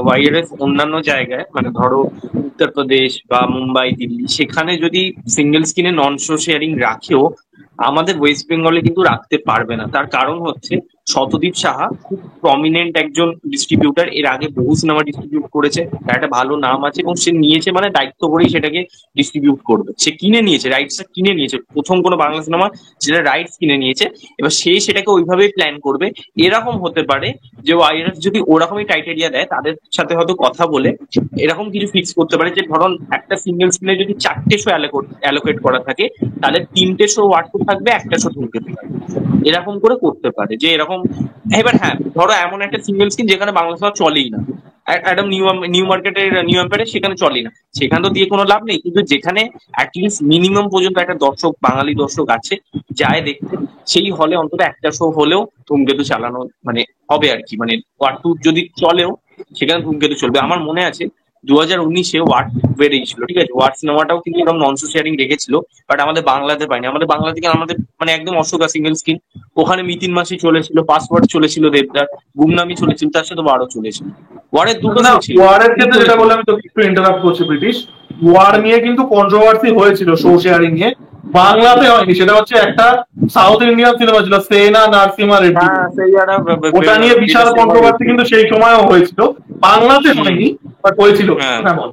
ওয়াইআরএস অন্যান্য জায়গায়, মানে ধরো উত্তরপ্রদেশ বা মুম্বাই, দিল্লি, সেখানে যদি সিঙ্গেল স্ক্রিনে নন শো শেয়ারিং রাখেও, আমাদের ওয়েস্ট বেঙ্গলে কিন্তু রাখতে পারবে না। তার কারণ হচ্ছে শতদীপ সাহা খুব প্রমিনেন্ট একজন ডিস্ট্রিবিউটার, এর আগে বহু সিনেমা ডিস্ট্রিবিউট করেছে, তার একটা ভালো নাম আছে, এবং সে নিয়েছে মানে দায়িত্ব করেই সেটাকে ডিস্ট্রিবিউট করবে। সে কিনে নিয়েছে, রাইটসটা কিনে নিয়েছে, প্রথম কোনো বাংলা সিনেমা যেটা রাইটস কিনে নিয়েছে, এবার সে সেটাকে ওইভাবেই প্ল্যান করবে। এরকম হতে পারে যে ওয়াইআরএফ যদি ওরকমই ক্রাইটেরিয়া দেয়, তাদের সাথে হয়তো কথা বলে এরকম কিছু ফিক্স করতে পারে যে ধরুন একটা সিঙ্গেল স্ক্রিনে যদি 4টে শো অ্যালোকেট করা থাকে, তাহলে 3টে শো ওয়ার্ড টু থাকবে, একটা শো ধূমকেতু থাকবে। এরকম করে করতে পারে যে এরকম। এবার হ্যাঁ, ধরো এমন একটা সিঙ্গেল স্ক্রিন যেখানে বাংলা সিনেমা চলেই না, একদম নিউ মার্কেটের নিউ এম্পায়ারে সেখানে চলেই না, সেখানে তো দিয়ে কোনো লাভ নেই, কিন্তু যেখানে অ্যাটলিস্ট মিনিমাম পর্যন্ত একটা দর্শক, বাঙালি দর্শক আছে যায় দেখতে, সেই হলে অন্তত একটা শো হলেও ধূমকেতু চালানো মানে হবে আর কি। মানে ওয়ার্ড টু যদি চলেও সেখানে ধূমকেতু চলবে। আমার মনে আছে 2019-এ ওয়ার্ড বেরিয়েছিল, ঠিক আছে, ওয়ার্ড সিনেমাটাও কিন্তু এরকম নন শো শেয়ারিং রেখেছিল, বাট আমাদের বাংলাতে পাইনি। আমাদের বাংলা থেকে আমাদের মানে একদম অশোকা সিঙ্গেল স্ক্রিন, ওখানে মিতিন মাসি চলেছিল, পাসওয়ার্ড চলেছিল দেবদার, গুমনামি চলেছিল, তার সাথে বারো চলেছিল। ওয়ার্ডের দুটো না, শো ছিল। ওয়ারের ক্ষেত্রে যেটা বললাম, আমি তোকে একটু ইন্টারাপ্ট করছি ব্রিটিশ, ওয়ার নিয়ে কিন্তু কন্ট্রোভার্সি হয়েছিল শো শেয়ারিং নিয়ে, বাংলাতে হয়নি। সেটা হচ্ছে একটা সাউথ ইন্ডিয়ান সিনেমা ছিল, সেনা নারসিমা রেড্ডি, হ্যাঁ, সেই ওটা নিয়ে বিশাল কন্ট্রোভার্সি কিন্তু সেই সময়ও হয়েছিল, বাংলাতে হয়নি, বাট হয়েছিল। হ্যাঁ হ্যাঁ বল।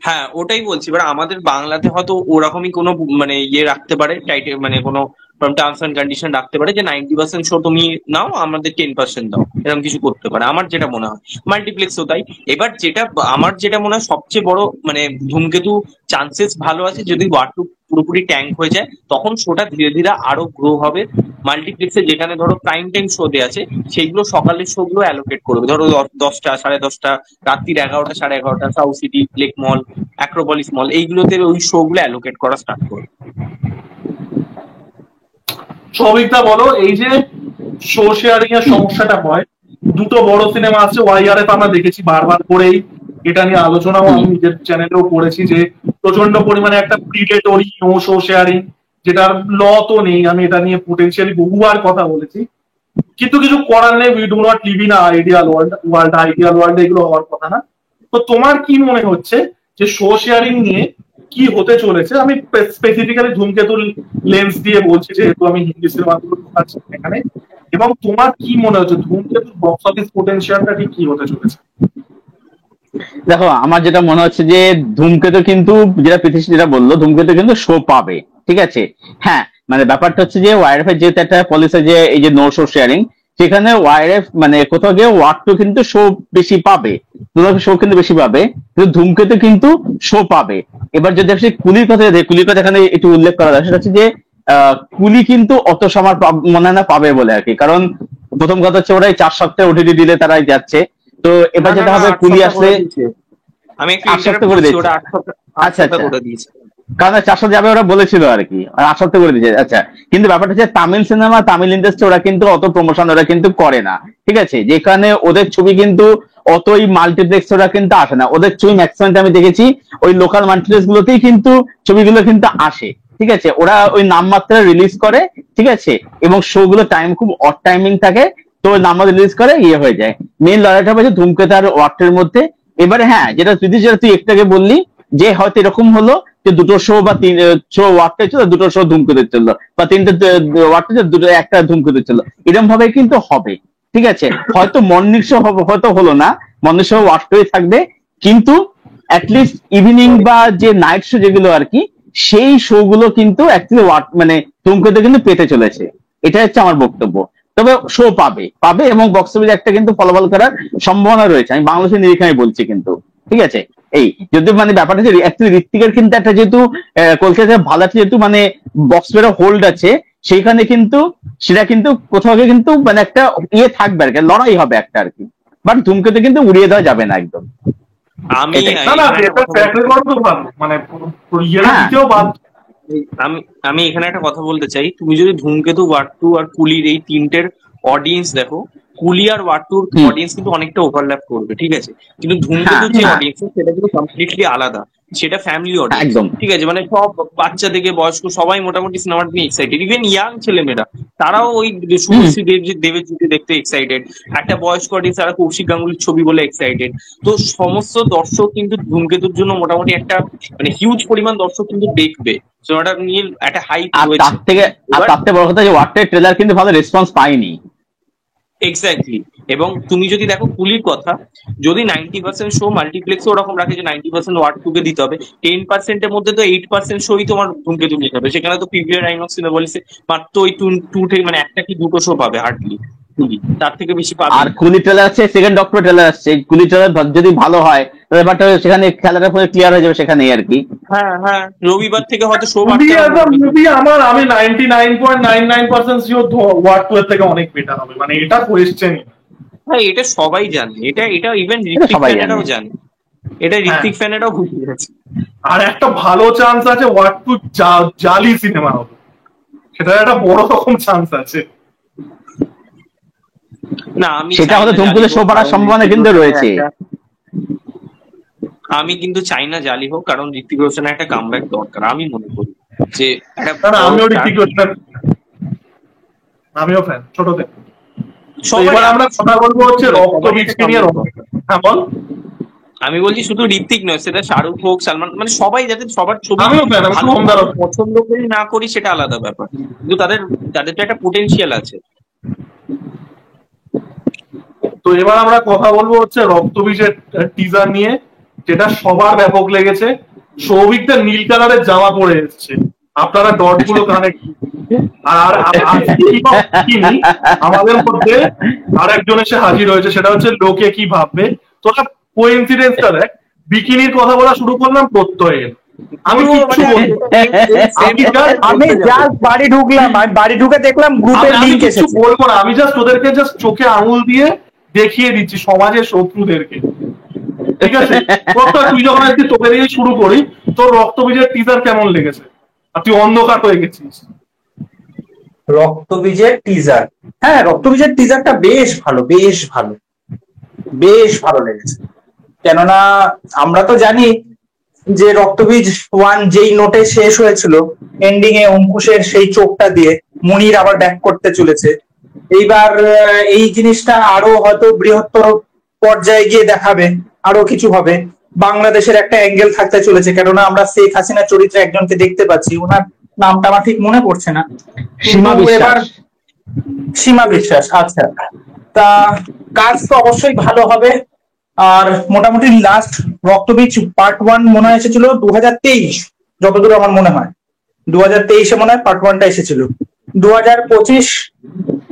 হ্যাঁ, ওটাই বলছি। এবার আমাদের বাংলাতে হয়তো ওরকমই কোনো মানে ইয়ে রাখতে পারে, টাইটেল মানে কোনো টার্মস অ্যান্ড কন্ডিশন রাখতে পারে যে 90% শো তুমি নাও, আমাদের 10% দাও, এরকম কিছু করতে পারে, আমার যেটা মনে হয়। মাল্টিপ্লেক্সও তাই। এবার আমার যেটা মনে হয় সবচেয়ে বড় মানে ধূমকেতু চান্সেস ভালো আছে যদি ওয়ার টু পুরোপুরি ট্যাঙ্ক হয়ে যায়, তখন শোটা ধীরে ধীরে আরো গ্রো হবে। মাল্টিপ্লেক্সে যেখানে ধরো প্রাইম টাইম শো দেওয়া আছে, সেইগুলো সকালের শো গুলো অ্যালোকেট করবে, ধরো 10টা, 10:30, রাত্রির 11টা, 11:30, সাউথ সিটি, লেক মল, অ্যাক্রোপলিস মল, এইগুলোতে ওই শো গুলো অ্যালোকেট করা স্টার্ট করবে। সৌভিকদা বলো, এই যে শো শেয়ারিং এর সমস্যাটা হয়, দুটো বড় সিনেমা আছে, ওয়াইআরএফ আমরা দেখেছি বারবার করেই, এটা নিয়ে আলোচনাও আমি নিজের চ্যানেলেও করেছি যে প্রচন্ড পরিমাণে একটা প্রিডেটরি নো শো শেয়ারিং, যেটার ল তো নেই, আমি এটা নিয়ে পোটেনশিয়ালি বহুবার কথা বলেছি। কিন্তু কিছু করার নেই, we do not live in ideal world, ideal world এগুলো হওয়ার কথা না। তো তোমার কি মনে হচ্ছে যে শো শেয়ারিং নিয়ে কি হতে চলেছে? আমি স্পেসিফিক্যালি ধূমকেতুর লেন্স দিয়ে বলছি, যেহেতু আমি হিন্দি সিনেমাগুলো ঢোকাচ্ছি এখানে। এবং তোমার কি মনে হচ্ছে ধূমকেতুর বক্স অফিস পোটেনশিয়ালটা ঠিক কি হতে চলেছে? দেখো আমার যেটা মনে হচ্ছে যে ধূমকেতু কিন্তু, যেটা প্রীতিশ যেটা বললো, ধূমকেতু কিন্তু শো পাবে, ঠিক আছে। হ্যাঁ, মানে ব্যাপারটা হচ্ছে যে ওয়াইআরএফ এর যেহেতু একটা পলিসি যে এই যে নো শো শেয়ারিং, সেখানে ওয়াইআরএফ মানে কোথাও গিয়ে ওয়ার্ড টু কিন্তু শো বেশি পাবে, শো কিন্তু বেশি পাবে, কিন্তু ধূমকেতু কিন্তু শো পাবে। এবার যদি আপনি কুলির কথা দেখি, কুলির কথা এখানে একটু উল্লেখ করা যায়, সেটা হচ্ছে যে কুলি কিন্তু অত সময় মনে হয় না পাবে বলে আর কি। কারণ প্রথম কথা হচ্ছে ওরাই 4 সপ্তাহে ওটিটি দিলে তারাই যাচ্ছে। তো এবার না না যেটা না, হবে 8 কুলি সপ্তাহ আসলে করে দিয়েছে। আমি একটু 8 সপ্তাহ ইন্টারাপ্ট করে করছি, দিয়েছে। ওটা 8 সপ্তাহ আচ্ছা আচ্ছা, করে দিয়েছে। কারণ 400 যাবে ওরা বলেছিল আর কি, আর 8 সপ্তাহ করে দিয়েছে। আচ্ছা, কিন্তু ব্যাপারটা হচ্ছে তামিল সিনেমা, তামিল ইন্ডাস্ট্রি ওরা কিন্তু অত প্রমোশন ওরা কিন্তু করে না, ঠিক আছে। যেখানে ওদের ছবি কিন্তু অতই মাল্টিপ্লেক্স ওরা কিন্তু আসে না, ওদের ছবি ম্যাক্সিমাম আমি দেখেছি ওই লোকাল মাল্টিপ্লেক্স গুলোতেই কিন্তু ছবিগুলো কিন্তু আসে, ঠিক আছে। ওরা ওই নামমাত্রা রিলিজ করে, ঠিক আছে, এবং শো গুলো টাইম খুব অড টাইমিং থাকে, তো ওই নামমাত্রা রিলিজ করে ইয়ে হয়ে যায়। মেন লড়াইটা হচ্ছে ধূমকেতু আর ওয়ার্টের মধ্যে। এবারে হ্যাঁ, যেটা তুই একটু আগে বললি যে হয়তো এরকম হলো যে 2টো শো বা 3 শো ওয়ার্ডটা ছিল, 2টো শো ধূমকেতু চললো, বা 3টে ওয়ার্ডটা ছিল, একটা ধূমকেতু চললো, এরকম ভাবে কিন্তু হবে, ঠিক আছে। হয়তো মর্নিং শো হয়তো হলো না, মর্নিং শো ওয়ার্ডটাই থাকবে, কিন্তু অ্যাটলিস্ট ইভিনিং বা যে নাইট শো যেগুলো আর কি, সেই শো গুলো কিন্তু অ্যাকচুয়ালি মানে ধূমকেতু কিন্তু পেতে চলেছে, এটা হচ্ছে আমার বক্তব্য। তবে শো পাবে পাবে এবং বক্স অফিস একটা কিন্তু ফলাফল করার সম্ভাবনা রয়েছে, আমি বাংলাদেশের নিরিখে বলছি কিন্তু, ঠিক আছে। এই যদি মানে ব্যাপারটা হচ্ছে অ্যাকচুয়ালি ঋত্বিকের কিন্তু একটা যেহেতু কলকাতায় ভালো একটা যেহেতু মানে বক্স পেরা হোল্ড আছে, সেইখানে কিন্তু সেটা কিন্তু কোথাও গিয়ে কিন্তু মানে একটা ইয়ে থাকবে আর কি, লড়াই হবে একটা আর কি। বাট ধূমকেতু কিন্তু উড়িয়ে দেওয়া যাবে না একদম। আমি এটাই। না না, এখানে একটা এটা কথা ট্র্যাক বলতে রেকর্ড তো ভালো, মানে ইয়েরা হ্যাঁ, দিতেও বাধ্য। আমি আমি এখানে একটা কথা বলতে চাই, তুমি যদি ধূমকেতু, ওয়ার্ড টু আর কুলির এই তিনটের অডিয়েন্স দেখো, কুলি আর ওয়ার্ড টুর হুম, অডিয়েন্স কিন্তু অনেকটা ওভারল্যাপ করবে, ঠিক আছে। কিন্তু হ্যাঁ ধূমকেতুর যে হ্যাঁ, অডিয়েন্স সেটা কিন্তু কমপ্লিটলি আলাদা, সেটা ফ্যামিলি অডিয়েন্স, একদম। ঠিক আছে। মানে সব বাচ্চা থেকে বয়স্ক সবাই মোটামুটি সিনেমাটা নিয়ে এক্সাইটেড, ইভেন ইয়াং ছেলেমেয়েরা তারাও ওই হুম। শুভশ্রী দেবের জুটি দেখতে এক্সাইটেড, একটা বয়স্ক অডিয়েন্স তারা কৌশিক গাঙ্গুলির ছবি বলে এক্সাইটেড। তো সমস্ত দর্শক কিন্তু ধূমকেতুর জন্য মোটামুটি একটা মানে হিউজ পরিমাণ দর্শক কিন্তু দেখবে, সিনেমাটা নিয়ে একটা হাইপ আর রয়েছে। তার থেকে আর এবার তার থেকে বড় কথা যে ওয়ার্টের ট্রেলার কিন্তু ভালো রেসপন্স পাইনি। এক্স্যাক্টলি। এবং তুমি যদি দেখো কুলির কথা, যদি 90% শো মাল্টিপ্লেক্সে ওরকম রাখে যে 90% ওয়ার্ড টুকে দিতে হবে, 10%-এর মধ্যে তো 8% শোই তোমার ধূমকেতু নিতে হবে, সেখানে তো পিভিআর আইনক্স সিনেপলিসে মাত্র ওই টু থেকে মানে একটা কি দুটো শো পাবে হার্ডলি, তার থেকে বেশি পাবে আর না। কুলি ট্রেলার আসছে, সেকেন্ড ডক্টর ট্রেলার আসছে, কুলি ট্রেলার যদি ভালো হয় তাহলে ব্যাপারটা সেখানে খেলাটা পুরো ক্লিয়ার হয়ে যাবে সেখানেই আর কি। হ্যাঁ হ্যাঁ, রবিবার থেকে হয়তো শো মুভি বাড়তে অ্যাজ আরম্ভ আ করবে। মুভি আমি 99.99% শিওর ওয়ার্ড টু এর থেকে অনেক বেটার হবে, মানে এটা কোয়েশ্চেনই। হ্যাঁ, এটা সবাই জানে, এটা এটা ইভেন এটা ঋত্বিক সবাই জানে। ফ্যানেরাও জানে, এটা হ্যাঁ, ঋত্বিক ফ্যানেরাও বুঝে গেছে। আর একটা ভালো চান্স আছে ওয়ার্ড টু জালি সিনেমা হবে, সেটা একটা বড় রকম চান্স আছে। না, আমি সেটা চাই হয়তো না জালি ধূমকেতু শো হোক, পাওয়ার কারণ সম্ভাবনা ঋত্বিক কিন্তু রোশনের রয়েছে। একটা, আমি কিন্তু চাই না জালি হোক, কারণ ঋত্বিক রোশনের একটা কামব্যাক দরকার, আমি মনে করি যে একটা কারণ বড় আমিও স্টার। ঋতিক রোশনের, আমিও ফ্যান ছোট থেকে। তো সবাই, এবার আমরা কথা বলবো হচ্ছে রক্ত সবারই একটা বীজকে নিয়ে। comeback দরকার। হ্যাঁ বল। আমি বলছি শুধু ঋত্বিক নয়, সেটা শাহরুখ হোক, সালমান, মানে সবাই যাতে সবার ছবি আমিও ফ্যান, আমি ভালো শুভমদারও fan। পছন্দ করি না করি সেটা আলাদা ব্যাপার, কিন্তু তাদের তাদের তো একটা পোটেনশিয়াল আছে। তো এবার আমরা কথা বলবো হচ্ছে রক্তবীজের টিজার নিয়ে, যেটা সবার ব্যাপক লেগেছে। সৌভিকটা নীল কালারের জামা পরে এসেছে, আপনারা ডট গুলো কানেক্ট। আর আমাদের মধ্যে আর একজন এসে হাজির হয়েছে, সেটা হচ্ছে লোকে কি ভাববে। তোরা কোইন্সিডেন্সটা দেখ, বিকিনির কথা বলা শুরু করলাম, প্রত্যয় এলো। আমি পুরো কিচ্ছু মানে বলবো না। আমি জাস্ট বাড়ি ঢুকলাম, আমি বাড়ি ঢুকে দেখলাম গ্রুপের আমি লিংক কিছু এসেছে। বলবো না, আমি জাস্ট ওদেরকে জাস্ট চোখে আঙুল দিয়ে দেখিয়ে দিচ্ছি সমাজের শত্রুদেরকে, ঠিক আছে। প্রত্যয়, তুই যখন আজকে তোকে দিয়ে শুরু করি, তোর রক্তবীজের টিজার কেমন লেগেছে? আর তুই অন্ধকার হয়ে গেছিস। রক্তবীজের টিজার, হ্যাঁ রক্তবীজের টিজারটা বেশ ভালো, বেশ ভালো, বেশ ভালো লেগেছে। কেননা আমরা তো জানি যে রক্তবীজ 1 যেই নোটে শেষ হয়েছিল, এন্ডিং এ অঙ্কুশের সেই চোখটা দিয়ে মুনির আবার ব্যাক করতে চলেছে। এইবার এই জিনিসটা আরো হয়তো বৃহত্তর পর্যায়ে গিয়ে দেখাবে, আরো কিছু হবে। বাংলাদেশের একটা অ্যাঙ্গেল থাকতে চলেছে, কেননা আমরা শেখ হাসিনা চরিত্রে একজনকে দেখতে পাচ্ছি, ওনার নামটা আমার ঠিক মনে পড়ছে না, সীমা কিন্তু এবার বিশ্বাস। সীমা বিশ্বাস। আচ্ছা, তা কাজ তো অবশ্যই ভালো হবে। আর মোটামুটি লাস্ট রক্তবীজ পার্ট 1 মনে হয় এসেছিল 2023, যতদূর আমার মনে হয় 2023-এ মনে হয় পার্ট 1টা এসেছিল। 2025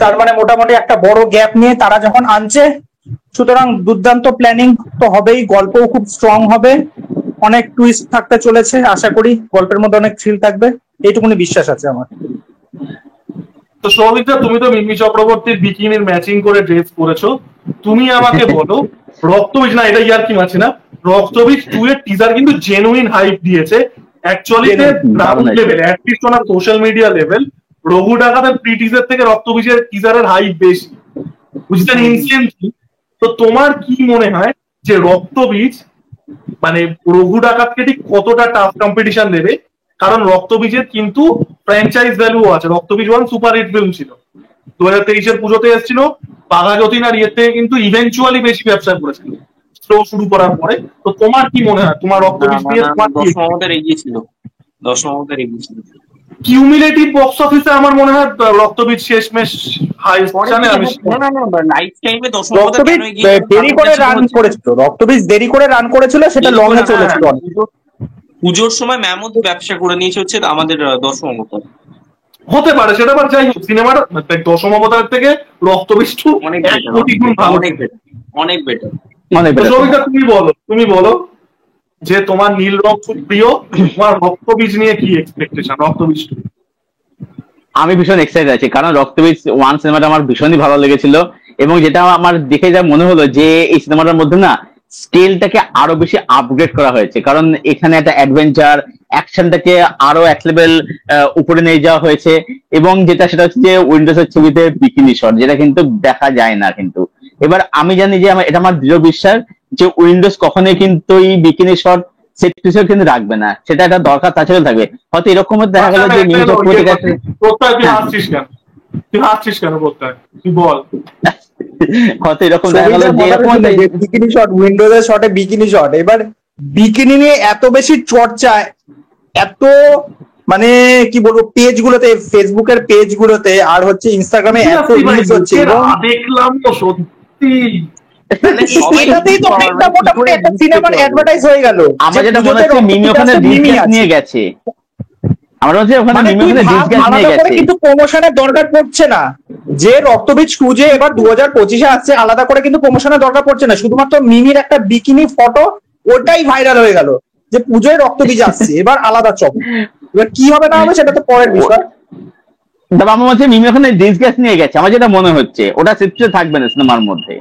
তার মানে মোটামুটি একটা বড় গ্যাপ নিয়ে তারা যখন আনছে, সুতরাং দুর্দান্ত প্ল্যানিং তো হবেই, গল্পও খুব স্ট্রং হবে, অনেক টুইস্ট থাকতে চলেছে, আশা করি গল্পের মধ্যে অনেক থ্রিল থাকবে, এইটুকুনি বিশ্বাস আছে আমার। তো সৌমিত্রা, তুমি তো মিমি চক্রবর্তীর বিকিনির ম্যাচিং করে ড্রেস পরেছো, তুমি আমাকে বলো রক্তবীজ, না এটা ইয়ার কি মাছি না, রক্তবীজ 2 এর টিজার কিন্তু জেনুইন হাইপ দিয়েছে actually ground level, at least on social media level Raghu ডাকাতের প্রি টিজার থেকে রক্তবীজের টিজারের হাইপ বেশি, বুঝলেন ইনস্ট্যান্টলি। তো তোমার কি মনে হয় যে রক্তবীজ মানে রঘু ডাকাতকে ঠিক কতটা টাফ কম্পিটিশন দেবে? কারণ রক্তবীজের কিন্তু ফ্র্যাঞ্চাইজ ভ্যালু আছে, রক্তবীজ 1 সুপার হিট ফিল্ম ছিল, 2023-এর পুজোতে এসেছিল, বাঘা যতীন আর ইয়ের থেকে কিন্তু ইভেনচুয়ালি বেশি ব্যবসা করেছিল স্লো শুরু করার পরে। তো তোমার কি মনে হয়, তোমার রক্তবীজ নিয়ে তোমার 10 মমতার এগিয়েছিল, 10 মমতার এগিয়েছিল কিউমুলেটিভ বক্স অফিসে আমার মনে হয় রক্তবীজ শেষমেশ হাইস্ট জানে। আমি লাইফ টাইমে 10 রক্তবীজ দেরি করে রান করেছিল, রক্তবীজ দেরি করে রান করেছিল, সেটা লং এ চলেছিল। পুজোর সময় ম্যামথ ব্যবসা করে নিয়েছে হচ্ছে আমাদের 10 মমতা। হতে পারে সেটা, আবার যাই হোক সিনেমাটা 10 মমতার থেকে রক্তবীজ অনেক কোটি গুণ ভালো, অনেক বেটার। তুমি বলো যে তোমার নীল রং খুব প্রিয়, তোমার রক্তবীজ নিয়ে কি এক্সপেকটেশন রক্তবীজ 2? আমি ভীষণ এক্সাইটেড আছি, কারণ রক্তবীজ 1 সিনেমাটা আমার ভীষণই ভালো লেগেছিল, এবং যেটা আমার দেখে যা মনে হলো যে এই সিনেমাটার মধ্যে না স্কেলটাকে আরো বেশি আপগ্রেড করা হয়েছে, কারণ এখানে একটা অ্যাডভেঞ্চার অ্যাকশনটাকে আরো এক লেভেল উপরে নিয়ে যাওয়া হয়েছে। এবং যেটা সেটা হচ্ছে যে উইন্ডোজের ছবিতে বিকিনি শট, যেটা কিন্তু দেখা যায় না। কিন্তু এবার আমি জানি যে এটা আমার দৃঢ় বিশ্বাস যে উইন্ডোজ কখনোই কিন্তু এই বিকিনি শট সেট পিসেও কিন্তু রাখবে না, সেটা একটা দরকার তাছাড়া থাকবে। হয়তো এরকম দেখা গেল যে মিমি চক্রবর্তীর কাছে তুই বল হয়তো এরকম দেখা গেল যে বিকিনি শট, উইন্ডোজের শটে বিকিনি শট, এবার বিকিনি নিয়ে এত বেশি চর্চা, এত মানে কি বলবো পেজ গুলোতে, ফেসবুকের পেজ গুলোতে আর হচ্ছে ইনস্টাগ্রামে এত রিলস হচ্ছে, দেখলাম তো সত্যি এটাতেই তো একটা মোটামুটি একটা সিনেমার অ্যাডভার্টাইজ হয়ে গেল। আমার যেটা মনে হচ্ছে মিমি ওখানে ডিসকাস নিয়ে গেছে, আমার মনে হচ্ছে ওখানে মিমি ওখানে ডিসকাস নিয়ে গেছে, কিন্তু প্রমোশনের দরকার পড়ছে না। যে রক্তবীজ 2 যে এবার 2025-এ আসছে, আলাদা করে কিন্তু প্রমোশনের দরকার পড়ছে না, শুধুমাত্র মিমির একটা বিকিনি ফটো ওটাই ভাইরাল হয়ে গেল যে পুজোয় রক্তবীজ আসছে, এবার আলাদা চপ। এবার কি হবে না হবে সেটা তো পরের বিষয়। তবে আমার মনে হচ্ছে মিমি ওখানে ডিসকাস নিয়ে গেছে, আমার যেটা মনে হচ্ছে ওটা সিস্টেমে থাকবে না সিনেমার মধ্যে,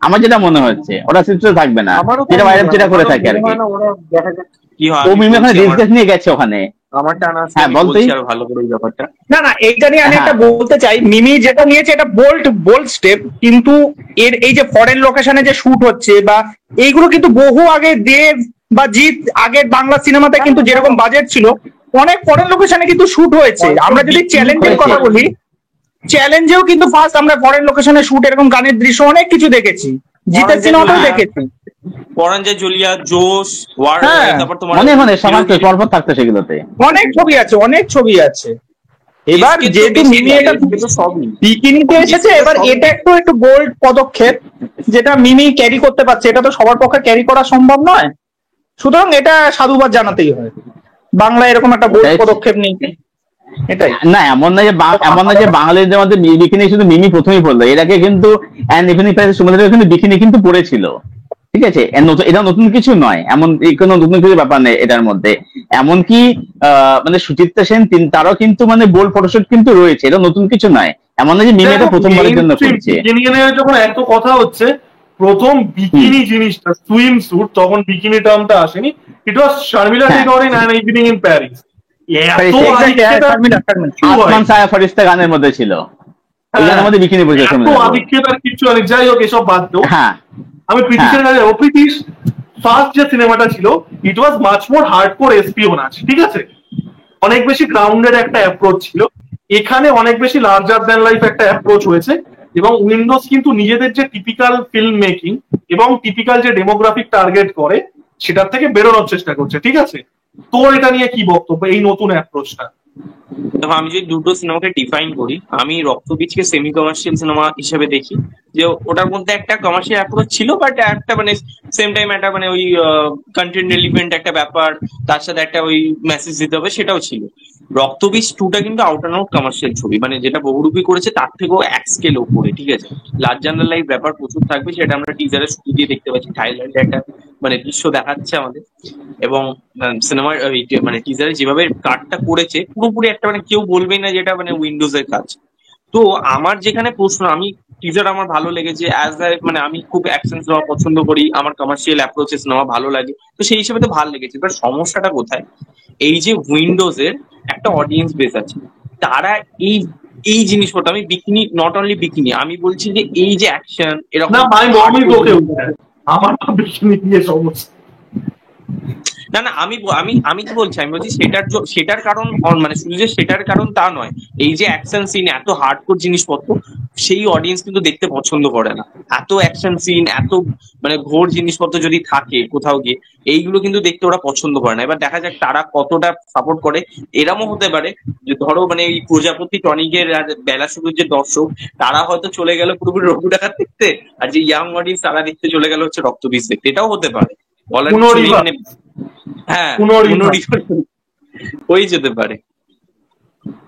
আমার যেটা মনে হচ্ছে ওটা সিস্টেমে থাকবে না, যেটা বাইরে যেটা করে থাকে আর কি। ও মিমি ওখানে ডিসকাস নিয়ে গেছে ওখানে। হ্যাঁ বলতেই ভালো করে ব্যাপারটা না এইটা নিয়ে আমি একটা বলতে চাই, মিমি যেটা নিয়েছে এটা বোল্ড স্টেপ, কিন্তু এর এই যে ফরেন লোকেশনে যে শুট হচ্ছে বা এইগুলো কিন্তু বহু আগে দেব বা জিৎ আগের বাংলা সিনেমাতে কিন্তু যেরকম বাজেট ছিল, অনেক ফরেন লোকেশনে কিন্তু শুট হয়েছে। আমরা যদি চ্যালেঞ্জের কথা বলি, চ্যালেঞ্জেও কিন্তু ফার্স্ট আমরা ফরেন লোকেশনে শুট এরকম গানের দৃশ্য অনেক কিছু দেখেছি, জিতের সিনেমাতেও দেখেছি। পরাঞ্জয় জুলিয়া, জোশ, তারপর তোমার পরপর থাকতো সেগুলোতে অনেক ছবি আছে। এবার যেহেতু মিমি এটা বিকিনিতে এসেছে, এবার এটা একটু বোল্ড পদক্ষেপ যেটা মিমি ক্যারি করতে পারছে, এটা তো সবার পক্ষে ক্যারি করা সম্ভব নয়, সুতরাং এটা সাধুবাদ জানাতেই হয়। বাংলা এরকম একটা বোল্ড পদক্ষেপ নেই, এটাই না। এমন না যে বাঙালিদের মধ্যে বিকিনি শুধু মিমি প্রথমেই পড়লো, এটাকে কিন্তু বিকিনি কিন্তু পড়েছিল, ঠিক আছে। এটা নতুন কিছু নয়, এমন কোনো নতুন কিছু ব্যাপার নেই এটার মধ্যে। এমনকি মানে সুচিত্রা সেন তারও কিন্তু মানে বোল্ড ফটোশুট কিন্তু রয়েছে, এটা নতুন কিছু নয়, এমন না যে মিমি এটা প্রথমবারের জন্য করছে। যখন এত কথা হচ্ছে, প্রথম বিকিনি জিনিসটা সুইম স্যুট, তখন বিকিনি টার্মটা আসেনি, it was Sharmila Tagore in an evening in Paris. আসমান ছায়া ফেরেশতা গানের মধ্যে ছিল, এই গানের মধ্যে বিকিনি পড়ছে। কিছু যাই হোক, এসব বাদ দাও। আমি প্রীতিশের কাছে যাবো। প্রীতিশ ফার্স্ট যে সিনেমাটা ছিল, it was much more hardcore espionage, ঠিক আছে, অনেক বেশি গ্রাউন্ডেড একটা অ্যাপ্রোচ ছিল। এখানে অনেক বেশি লার্জার দ্যান লাইফ একটা অ্যাপ্রোচ হয়েছে, এবং উইন্ডোজ কিন্তু নিজেদের যে টিপিক্যাল ফিল্ম মেকিং এবং টিপিক্যাল যে ডেমোগ্রাফিক টার্গেট করে সেটার থেকে বেরোনোর চেষ্টা করছে, ঠিক আছে। তোর এটা নিয়ে কি বক্তব্য, এই নতুন অ্যাপ্রোচটা? দেখো আমি যদি দুটো সিনেমাকে ডিফাইন করি, আমি রক্তবীজকে সেমি কমার্শিয়াল সিনেমা হিসেবে দেখি, যে ওটার মধ্যে একটা কমার্শিয়াল অ্যাপ্রোচ ছিল, বাট একটা মানে সেম টাইম একটা মানে ওই কন্টেন্ট রিলিভেন্ট একটা ব্যাপার, তার সাথে একটা ওই মেসেজ দিতে হবে, সেটাও ছিল। রক্তবীজ 2টা কিন্তু আউট অ্যান্ড আউট কমার্শিয়াল ছবি, মানে যেটা বহুরূপী করেছে তার থেকেও এক স্কেল উপরে, ঠিক আছে। লার্জার লাইফ ব্যাপার প্রচুর থাকবে, সেটা আমরা টিজারের শুরু দিয়ে দেখতে পাচ্ছি, থাইল্যান্ডে একটা মানে দৃশ্য দেখাচ্ছে আমাদের। এবং সিনেমার মানে টিজারে যেভাবে কাটটা করেছে পুরোপুরি একটা মানে কেউ বলবেই না যেটা মানে উইন্ডোজ এর কাজ। তো আমার যেখানে প্রশ্ন, আমি টিজার আমার ভালো লেগেছে, মানে আমি খুব অ্যাকশন সিনেমা পছন্দ করি, আমার কমার্শিয়াল অ্যাপ্রোচে সিনেমা ভালো লাগে, তো সেই হিসেবে তো ভালো লেগেছে। এবার সমস্যাটা কোথায়, এই যে উইন্ডোজ এর একটা অডিয়েন্স বেস আছে, তারা এই এই জিনিসপত্র, আমি বিকিনি, নট অনলি বিকিনি, আমি বলছি যে এই যে অ্যাকশন এরকম না ভাই মমই তোকে আমার তো বেশি নিয়ে সমস্যা। না না, আমি আমি আমি কি বলছি, আমি বলছি সেটার কারণ মানে শুধু যে সেটার কারণ তা নয়, এই যে অ্যাকশন সিন এত হার্ডকোর জিনিসপত্র, সেই অডিয়েন্স কিন্তু দেখতে পছন্দ করে না। এত অ্যাকশন সিন, এত মানে ঘোর জিনিসপত্র যদি থাকে কোথাও গিয়ে, এইগুলো কিন্তু দেখতে ওরা পছন্দ করে না। এবার দেখা যাক তারা কতটা সাপোর্ট করে। এরমও হতে পারে যে ধরো মানে এই প্রজাপতি টনিকের আর বেলা শুরুর যে দর্শক, তারা হয়তো চলে গেল পুরোপুরি রঘু ডাকাত দেখতে, আর যে ইয়াং অডিয়েন্স তারা দেখতে চলে গেল হচ্ছে রক্তবীজ দেখতে, এটাও হতে পারে। বলার কিছু নেই, মানে হ্যাঁ হয়ে যেতে পারে।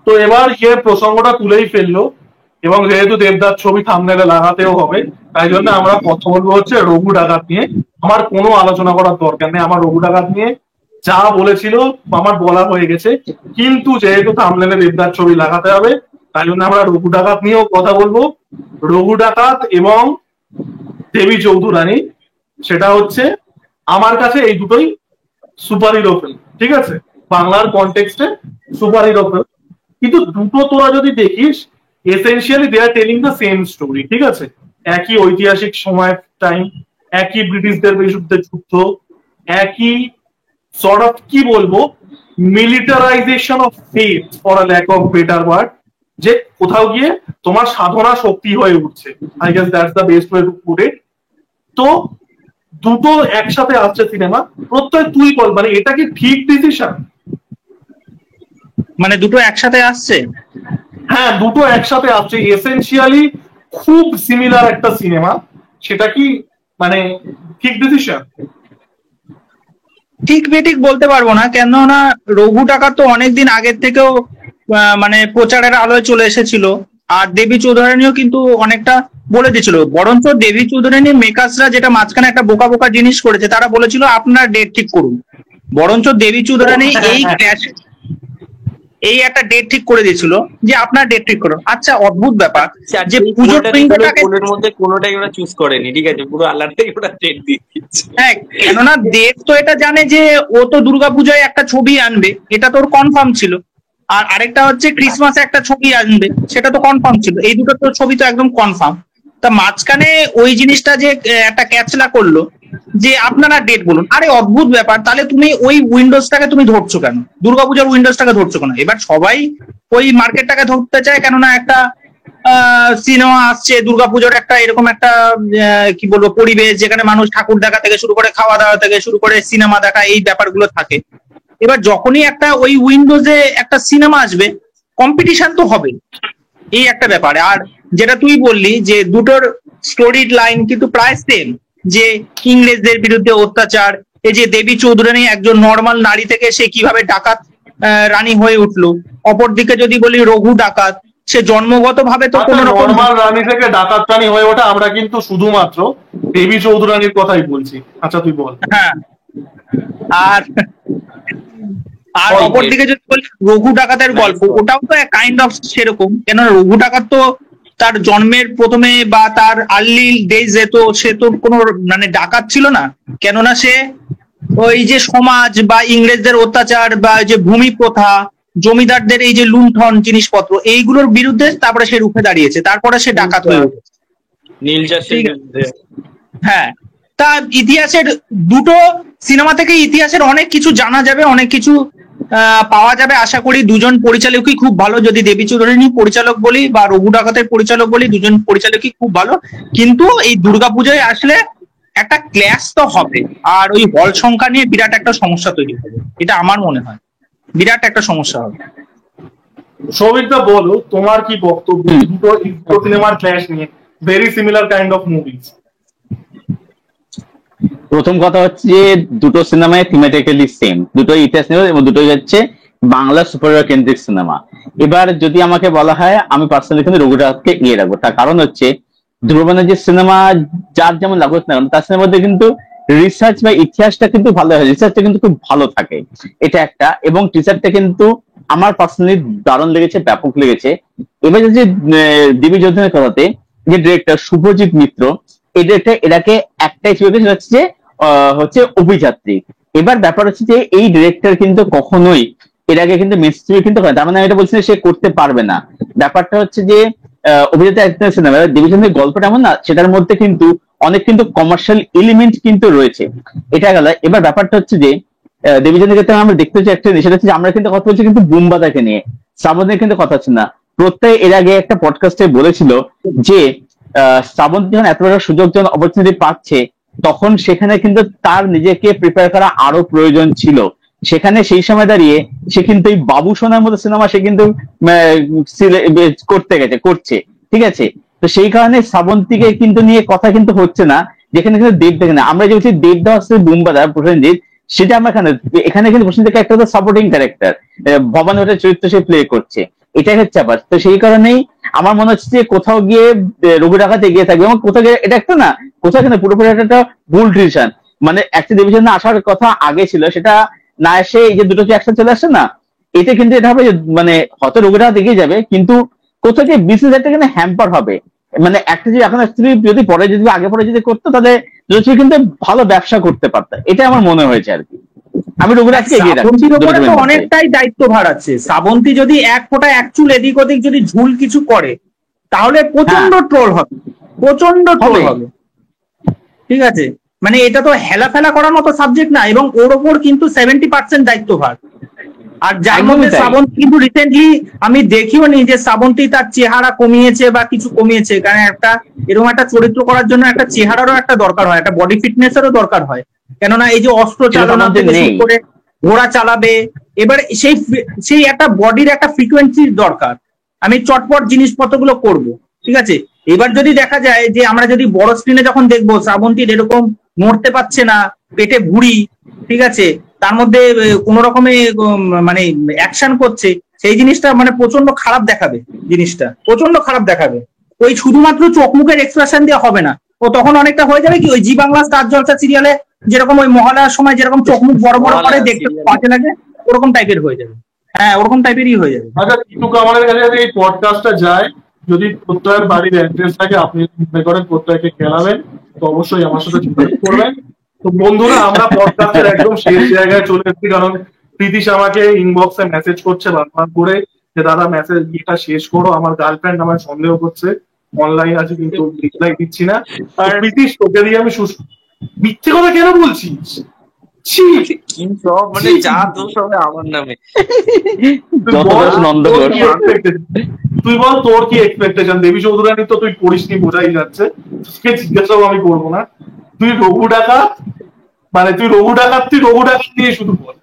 তো এবার যে প্রসঙ্গটা তুলেই ফেললো, এবং যেহেতু দেবদার ছবি থাম্বনেলে লাগাতেও হবে, তাই জন্য আমরা কথা বলবো হচ্ছে রঘু ডাকাত নিয়ে। আমার কোনো আলোচনা করার দরকার নেই, আমার রঘু ডাকাত নিয়ে যা বলেছিল আমার বলা হয়ে গেছে। কিন্তু যেহেতু থাম্বনেলে দেবদার ছবি লাগাতে হবে, তাই জন্য আমরা রঘু ডাকাত নিয়েও কথা বলবো। রঘু ডাকাত এবং দেবী চৌধুরানী, সেটা হচ্ছে আমার কাছে এই দুটোই সুপার হিরো ফিল্ম, ঠিক আছে, বাংলার কনটেক্সটে সুপার হিরো ফিল্ম। কিন্তু দুটো তোরা যদি দেখিস, essentially they are telling the same story, ঠিক আছে। একই ঐতিহাসিক সময় টাইম, একই ব্রিটিশদের বিরুদ্ধে যুদ্ধ, একই সর্ট অফ কি বলবো militarization of faith for a lack of better word, যে কোথাও গিয়ে তোমার সাধনা শক্তি হয়ে উঠছে। I guess that's the best way to put it. তো দুটো একসাথে আসছে সিনেমা, প্রত্যয় তুই বল, মানে এটা কি ঠিক ডিসিশন? মানে দুটো একসাথে আসছে? হ্যাঁ, দুটো একসাথে আসছে, এসেনশিয়ালি খুব সিমিলার একটা সিনেমা, সেটা কি মানে ঠিক ডিসিশন? ঠিক বেঠিক বলতে পারবো না, কেননা রঘু ডাকাত তো অনেকদিন আগের থেকেও মানে প্রচারের আলোয় চলে এসেছিল। আর দেবী চৌধুরানীও কিন্তু অনেকটা বলে দিয়েছিল, বরঞ্চ দেবী চৌধুরানী মেকার্সরা যেটা মাঝখানে একটা বোকা বোকা জিনিস করেছে, তারা বলেছিল আপনার ডেট ঠিক করুন। বরঞ্চ দেবী চৌধুরানী এই একটা ডেট ঠিক করে দিয়েছিল যে আপনার ডেট ঠিক করুন। আচ্ছা, অদ্ভুত ব্যাপার যে পুজোর কোলের মধ্যে কোনোটাই ওরা চুজ করেনি, ঠিক আছে, পুরো আলাদাই ওরা ডেট দিয়ে দিচ্ছে। হ্যাঁ, কেননা দেব তো এটা জানে যে ও তো দুর্গাপূজায় একটা ছবি আনবে, এটা তোর কনফার্ম ছিল। আর আরেকটা হচ্ছে ক্রিসমাসে একটা ছবি আনবে, সেটা তো কনফার্ম ছিল। এই দুটো তো ছবি তো একদম কনফার্ম। তা মাঝখানে ওই জিনিসটা যে একটা ক্যাচলা করলো যে আপনারা ডেট বলুন, আরে অদ্ভুত ব্যাপার। তাহলে তুমি ওই উইন্ডোজটাকে তুমি ধরছো কেন, দুর্গাপূজার উইন্ডোজটাকে ধরছো কেন? এবার সবাই ওই মার্কেটটাকে ধরতে চায়, কেননা একটা সিনেমা আসছে দুর্গাপুজোর, একটা এরকম একটা কি বলবো পরিবেশ, যেখানে মানুষ ঠাকুর দেখা থেকে শুরু করে খাওয়া দাওয়া থেকে শুরু করে সিনেমা দেখা, এই ব্যাপারগুলো থাকে। এবার যখনই একটা ওই উইন্ডোজে একটা সিনেমা আসবে, কম্পিটিশন তো হবে, এই একটা ব্যাপার। আর যেটা তুই বললি যে দুটোর স্টোরি লাইন কিন্তু প্রায় সেম, যে ইংরেজদের বিরুদ্ধে অত্যাচার, এই যে দেবী চৌধুরানী একজন নর্মাল নারী থেকে সে কিভাবে ডাকাত রানী হয়ে উঠলো। অপরদিকে যদি বলি রঘু ডাকাত, সে জন্মগত ভাবে তো কোনো রকম নর্মাল রানী থেকে ডাকাত রানী হয়ে ওঠা, আমরা কিন্তু শুধুমাত্র দেবী চৌধুরানীর কথাই বলছি। আচ্ছা তুই বল। হ্যাঁ, আর অপরদিকে যদি বলি রঘু ডাকাতের গল্প, ওটাও তো কাইন্ড অফ সেরকম। কেন রঘু ডাকাত তো তার জন্মের প্রথমে বা তার আর্লি ডেজে তো সে তো কোনো মানে ডাকাত ছিল না, কেননা সে ওই যে সমাজ বা ইংরেজদের অত্যাচার বা যে ভূমি প্রথা, জমিদারদের এই যে লুণ্ঠন জিনিসপত্র, এইগুলোর বিরুদ্ধে তারপরে সে রুখে দাঁড়িয়েছে, তারপরে সে ডাকাত হয়ে উঠেছে। নীল চাষের বিরুদ্ধে। হ্যাঁ, তা ইতিহাসের দুটো সিনেমা থেকে ইতিহাসের অনেক কিছু জানা যাবে, অনেক কিছু পাওয়া যাবে। আশা করি দুজন পরিচালকই খুব ভালো, যদি দেবী চৌধুরানী পরিচালক বলি বা রঘু ডাকাতের পরিচালক বলি, দুজন পরিচালকই খুব ভালো। কিন্তু এই দুর্গাপূজায় আসলে একটা ক্ল্যাশ তো হবে, আর ওই হল সংখ্যা নিয়ে বিরাট একটা সমস্যা তৈরি হবে, এটা আমার মনে হয় বিরাট একটা সমস্যা হবে। সৌভিকদা বলো তোমার কি বক্তব্য দুটো সিনেমার ক্ল্যাশ নিয়ে, very similar kind of movies. প্রথম কথা হচ্ছে যে দুটো সিনেমায় থিমেটিক্যালি সেম, দুটোই ইতিহাস নিয়ে এবং দুটোই হচ্ছে বাংলা সুপারহিরো কেন্দ্রিক সিনেমা। এবার যদি আমাকে বলা হয় আমি পার্সোনালি কিন্তু রঘুরাজকে এগিয়ে রাখবো, তার কারণ হচ্ছে ধ্রুবনের যে সিনেমা যার যেমন লাগুক না কেন তার সিনেমার মধ্যে কিন্তু রিসার্চ বা ইতিহাসটা কিন্তু ভালো হয়, রিসার্চটা কিন্তু খুব ভালো থাকে, এটা একটা। এবং টিচারটা কিন্তু আমার পার্সোনালি দারুণ লেগেছে, ব্যাপক লেগেছে। এবার যে দেবী যোধনের কথাতে যে ডিরেক্টর শুভজিৎ মিত্র, এই ডিরেক্টর এটাকে একটাই ছিল সেটা হচ্ছে যে হচ্ছে অভিযাত্রী। এবার ব্যাপার হচ্ছে যে এই ডিরেক্টর কিন্তু কখনোই এর আগে কিন্তু মিস্ত্রি কিন্তু করে, তার মানে আমি এটা বলছি না সে করতে পারবে না। ব্যাপারটা হচ্ছে যে অভিযাত্রী একটা সিনেমা দেবীচন্দ্রের গল্পটা এমন না সেটার মধ্যে কিন্তু অনেক কিন্তু কমার্শিয়াল এলিমেন্ট কিন্তু রয়েছে, এটা গেল। এবার ব্যাপারটা হচ্ছে যে দেবীচন্দ্রের ক্ষেত্রে আমরা দেখতে হচ্ছে একটা সেটা হচ্ছে আমরা কিন্তু কথা বলছি কিন্তু বুম্বাদাকে নিয়ে, শ্রাবণের কিন্তু কথা হচ্ছে না। প্রত্যয় এর আগে একটা পডকাস্টে বলেছিল যে শ্রাবন্তী যখন এত বড় সুযোগ যখন অপরচুনিটি পাচ্ছে তখন সেখানে কিন্তু তার নিজেকে প্রিপেয়ার করা আরো প্রয়োজন ছিল। সেখানে সেই সময় দাঁড়িয়ে সে কিন্তু এই বাবু সোনার মতো সিনেমা সে কিন্তু করছে, ঠিক আছে। তো সেই কারণে শ্রাবন্তীকে কিন্তু নিয়ে কথা কিন্তু হচ্ছে না, যেখানে কিন্তু দেব দেখে না আমরা যে হচ্ছে দেবদা হচ্ছে বুম্বাদা প্রসেনজিৎ, সেটা আমরা এখানে কিন্তু প্রসেনজিৎ একটা সাপোর্টিং ক্যারেক্টার, ভবান ভট্টের চরিত্র সে প্লে করছে, এটাই হচ্ছে আবার। তো সেই কারণেই আমার মনে হচ্ছে যে কোথাও গিয়ে রঘু ডাকাত এগিয়ে থাকবে এবং কোথাও গিয়ে এটা একটা না কোথাও কিন্তু পুরোপুরি একটা ভুল ডিসিশন, মানে একটা ডিভিশন আসার কথা আগে ছিল সেটা না এসে এই যে দুটো যে একসাথে চলে আসছে না, এতে কিন্তু এটা হবে মানে হয়তো রঘু ডাকাত এগিয়ে যাবে কিন্তু কোথাও গিয়ে বিজনেস একটা কিন্তু হ্যাম্পার হবে। মানে একটা যদি এখন স্ত্রী যদি পরে যদি আগে পরে যদি করতো তাহলে কিন্তু ভালো ব্যবসা করতে পারতো, এটা আমার মনে হয়েছে আর কি। আমি রঘুরাজকে এগিয়ে রাখছি। শ্রাবন্তীর উপরে তো অনেকটাই দায়িত্বভার আছে। শ্রাবন্তী যদি এক ফোঁটা এক চুল এদিক ওদিক যদি ঝুল কিছু করে তাহলে প্রচন্ড ট্রোল হবে, প্রচন্ড ট্রোল হবে, ঠিক আছে। মানে এটা তো হেলা ফেলা করার মতো সাবজেক্ট না, এবং ওর ওপর কিন্তু 70% দায়িত্বভার। আর যার মধ্যে শ্রাবন্তী কিন্তু রিসেন্টলি আমি দেখিও নি যে শ্রাবন্তী তার চেহারা কমিয়েছে বা কিছু কমিয়েছে, কারণ একটা এরকম একটা চরিত্র করার জন্য একটা চেহারারও একটা দরকার হয়, একটা বডি ফিটনেসেরও দরকার হয়। কেননা এই যে অস্ত্র চালানো থেকে শুরু করে ঘোড়া চালাবে, এবার সেই একটা বডির একটা ফ্রিকোয়েন্সির দরকার, আমি চটপট জিনিসপত্রগুলো করব, ঠিক আছে। এবার যদি দেখা যায় যে আমরা যদি বড় স্ক্রিনে যখন দেখবো শ্রাবন্তীর এরকম নড়তে পারছে না, পেটে ভুঁড়ি, ঠিক আছে, তার মধ্যে কোন রকমে মানে অ্যাকশন করছে, সেই জিনিসটা মানে প্রচন্ড খারাপ দেখাবে, জিনিসটা প্রচন্ড খারাপ দেখাবে। ওই শুধুমাত্র চোখ মুখের এক্সপ্রেশন দিয়ে হবে না, ও তখন অনেকটা হয়ে যাবে কি ওই জি বাংলা স্টার জলসা সিরিয়ালে যেরকম ওই মহালয়ার সময় যেরকম চোখ মুখ বড় বড় করে দেখতে পাচ্ছে লাগে, ওরকম টাইপের হয়ে যাবে। হ্যাঁ, ওরকম টাইপেরই হয়ে যাবে। আচ্ছা, কিন্তু আমাদের কাছে যদি এই পডকাস্টটা যায়, যদি প্রত্যয়ের বাড়ির অ্যাড্রেস থাকে আপনি মনে করেন প্রত্যয়কে খেলাবেন, তো অবশ্যই আমার সাথে যোগাযোগ করবেন। তো বন্ধুরা, আমরা পডকাস্টের একদম শেষ জায়গায় চলে এসেছি, কারণ প্রীতিশ আমাকে ইনবক্সে মেসেজ করছে বারবার করে যে দাদা মেসেজ এটা শেষ করো, আমার গার্লফ্রেন্ড আমার সন্দেহ করছে, অনলাইন আছে কিন্তু রিপ্লাই দিচ্ছি না। আর প্রীতিশ, তোকে দিয়ে আমি মিথ্যে কথা কেন বলছিস? মানে যা দোষ হবে আমার নামে। তুই বল তোর কি এক্সপেকটেশন? দেবী চৌধুরানী তো তুই পড়িসনি বোঝাই যাচ্ছে, তোকে জিজ্ঞাসাও আমি করবো না। তুই রঘু ডাকাত নিয়ে শুধু বল।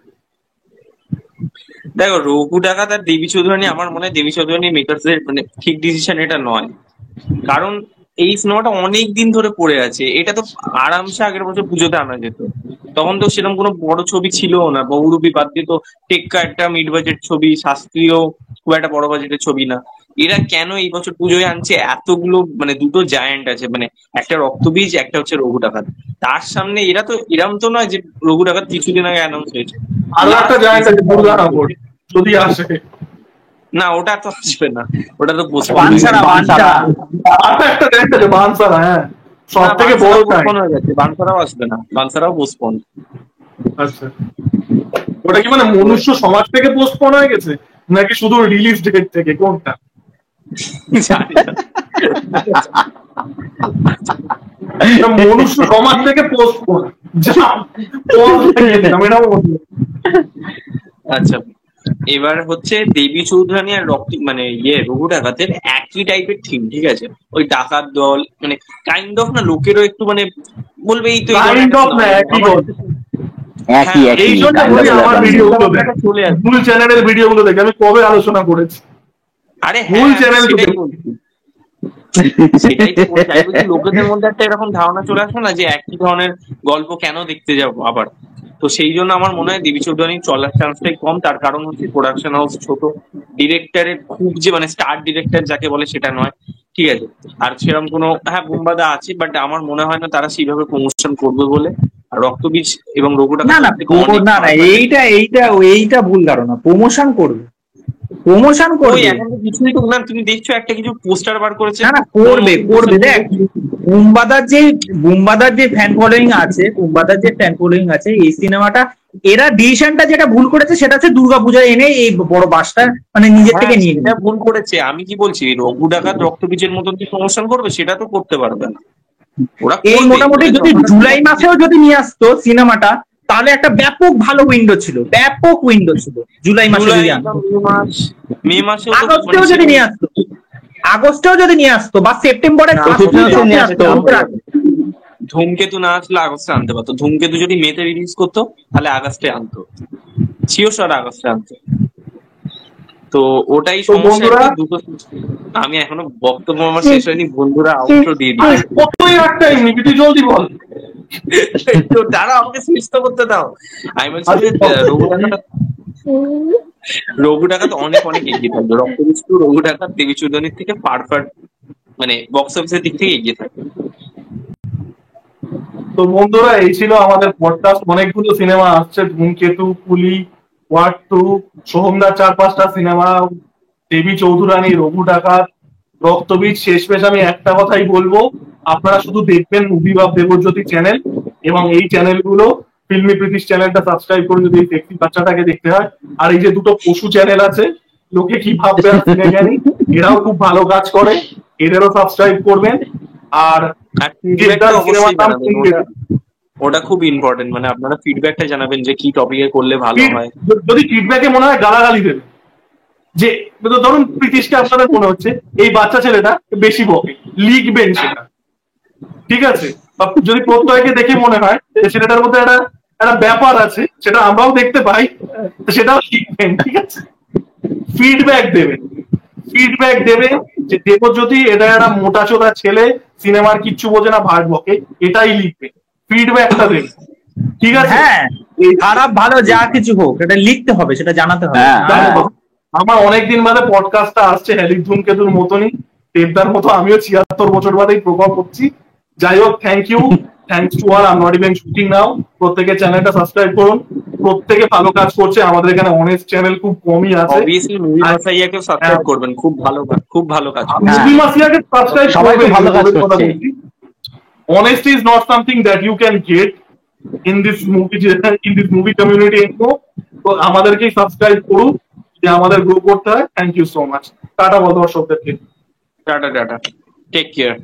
দেখো, রঘু ডাকাত আর দেবী চৌধুরানী, আমার মনে হয় দেবী চৌধুরানী মেকার্সদের মানে ঠিক ডিসিশন এটা নয়, কারণ এই সিনেমাটা অনেক দিন ধরে পড়ে আছে। এটা তো আরামসে আগের বছর পুজোতে আনা যেত, তখন তো সেরকম কোনো বড় ছবি ছিল না, বহুরূপী বাদ দিয়ে তো টেক্কা একটা মিড বাজেট ছবি, শাস্ত্রীয় খুব একটা বড় বাজেটের ছবি না। এরা কেন এই বছর পুজোয় আনছে এতগুলো, মানে দুটো জায়ান্ট আছে, মানে একটা রক্তবীজ, একটা হচ্ছে রঘু ডাকাত, তার সামনে এরা তো এরম তো নয় যে রঘু ডাকাত কিছুদিন আগে অ্যানাউন্স হয়েছে। আরো একটা জায়ান্ট আছে দুর্গানগর, যদি আসে না ওটা তো আসবে না, ওটা তো বানসারা, হ্যাঁ সব থেকে বড় হয়ে গেছে, বানসারাও আসবে না, বানসারাও পোস্টপোন। আচ্ছা, ওটা কি মানে মনুষ্য সমাজ থেকে পোস্টপোন হয়ে গেছে নাকি শুধু রিলিজ ডেট থেকে, কোনটা? মনুষ্য সমাজ থেকে পোস্টপোন। আচ্ছা, এবার হচ্ছে দেবী চৌধুরানী আর মানে রঘু ডাকাতের একই টাইপের থিম, ঠিক আছে। ওই ডাকাত দল মানে কাইন্ড অফ না, লোকেরও একটু মানে বলবে এই তো এই জন্য আমার ভিডিওগুলো দেখে, ফুল চ্যানেলের ভিডিওগুলো দেখে আমি কবে আলোচনা করেছি আরে ফুল হ্যাঁ, চ্যানেল সেটাই বলছি। সেটাই তো বলছি, আমি বলছি লোকেদের মধ্যে একটা এরকম ধারণা চলে আসবে না যে একই ধরনের গল্প কেন দেখতে যাবো আবার। তো সেই জন্য আমার মনে হয় দেবী চৌধুরী চলার চান্সটাই কম। তার কারণ হচ্ছে প্রোডাকশন হাউস ছোট, ডিরেক্টরের খুব যে মানে স্টার ডিরেক্টর যাকে বলে সেটা নয়, ঠিক আছে। আর সেরকম কোনো, হ্যাঁ বুম্বাদা আছে, বাট আমার মনে হয় না তারা সেইভাবে প্রমোশন করবে বলে। আর রক্তবীজ এবং রঘুটা না না না না, এইটা ভুল ধারণা। প্রমোশন করবে, প্রমোশন ওই করবে। এখন তো কিছুই তো না, তুমি দেখছো একটা কিছু পোস্টার বার করেছে। না না, করবে করবে। দেখ, বুম্বাদার যে ফ্যান ফলোয়িং আছে, এই সিনেমাটা, এরা ডিসিশনটা যেটা ভুল করেছে সেটা হচ্ছে দুর্গাপূজায় এনে এই বড় বাসটা মানে নিজের থেকে নিয়ে এটা ভুল করেছে। আমি কি বলছি, রঘু ডাকাত রক্তবীজের মতন কি প্রমোশন করবে? সেটা তো করতে পারবে না ওরা। এই মোটামুটি যদি জুলাই মাসেও যদি নিয়ে আসতো সিনেমাটা, তাহলে একটা ব্যাপক ভালো উইন্ডো ছিল, জুলাই মাসে যদি আনতো, মে মাসে, আগস্টেও যদি নিয়ে আসতো বা সেপ্টেম্বরের ধূমকেতু না আসলে আগস্টে আনতে পারতো। ধূমকেতু যদি মেতে রিলিজ করতো তাহলে আগস্টে আনতো, শিওর আগস্টে আনতো। তো ওটাই সমস্যা। দুটো আমি এখনো বক্তব্য আমার শেষ হয়নি, বন্ধুরা আউটরো দিয়ে দিচ্ছি। কতই একটা এমনি তুই জলদি বল। তো তারা আমাকে শেষ তো করতে দাও। আমি বলছি যে রঘু ডাকাত অনেক অনেক এগিয়ে থাকবে। রক্তবীজ টু, রঘু ডাকাত দেবী চৌধুরীর থেকে পারফেক্ট, মানে বক্স অফিসের দিক থেকে এগিয়ে থাকবে। তো বন্ধুরা, এই ছিল আমাদের পডকাস্ট। অনেকগুলো সিনেমা আসছে, ধূমকেতু, কুলি, ওয়ার্ড 2, সোহমদার 4-5টা সিনেমা, দেবী চৌধুরানী, রঘু ডাকাত, রক্তবীজ। শেষমেশ আমি একটা কথাই বলবো, আপনারা শুধু দেখবেন মুভিবাব দেবজ্যোতি চ্যানেল, এবং এই চ্যানেলগুলো ফিল্মি প্রীতিশ চ্যানেলটা সাবস্ক্রাইব করুন যদি এই সেক্সি বাচ্চাটাকে দেখতে হয়। আর এই যে দুটো পশু চ্যানেল আছে, লোকে কি ভাববে আর শুনে জানি, এরাও খুব ভালো কাজ করে, এদেরও সাবস্ক্রাইব করবেন। আর ওটা খুব ইম্পর্টেন্ট, মানে আপনারা ফিডব্যাকটা জানাবেন যে কি টপিকে করলে ভালো হয়। যদি ফিডব্যাকে মনে হয় গালাগালি দেবে, যে ধরুন প্রীতিশকে আপনাদের মনে হচ্ছে এই বাচ্চা ছেলেটা বেশি বকে, লিখবেন সেটা, ঠিক আছে। যদি প্রত্যয়কে দেখে মনে হয় যে ছেলেটার মধ্যে একটা একটা ব্যাপার আছে, সেটা আমরাও দেখতে পাই, সেটাও লিখবেন, ঠিক আছে। ফিডব্যাক দেবেন যে দেবজ্যোতি এটা একটা মোটাচোদা ছেলে, সিনেমার কিচ্ছু বোঝে না, ভাট বকে, এটাই লিখবে, ফিডব্যাকটা দেবে, ঠিক আছে। হ্যাঁ, খারাপ ভালো যা কিছু হোক এটা লিখতে হবে, সেটা জানাতে হবে। আমার অনেকদিন বাদে পডকাস্টটা আসছে, হেলিক ধূমকেতুর মতনই, দেবদার মতো আমিও 76 বছর বাদেই প্রকল্প করছি। যাই হোক, thanks to all, I am not even shooting now. প্রত্যেকে চ্যানেলটা সাবস্ক্রাইব করুন, প্রত্যেকে ভালো কাজ করছে, আমাদের এখানে অনেস্ট চ্যানেল খুব কমই আছে। অবভিয়াসলি মুভি মাসাইয়াকে সাবস্ক্রাইব করবেন, খুব ভালো কাজ। মুভি মাসাইয়াকে সাবস্ক্রাইব সবাই খুব ভালো কাজ করছে। Honesty is not something that you can get in this movie community anymore. তো আমাদেরকেই সাবস্ক্রাইব করুন, যে আমাদের গ্রো করতে হয়। Thank you so much. Tata বল দর্শকদেরকে। Tata, take care.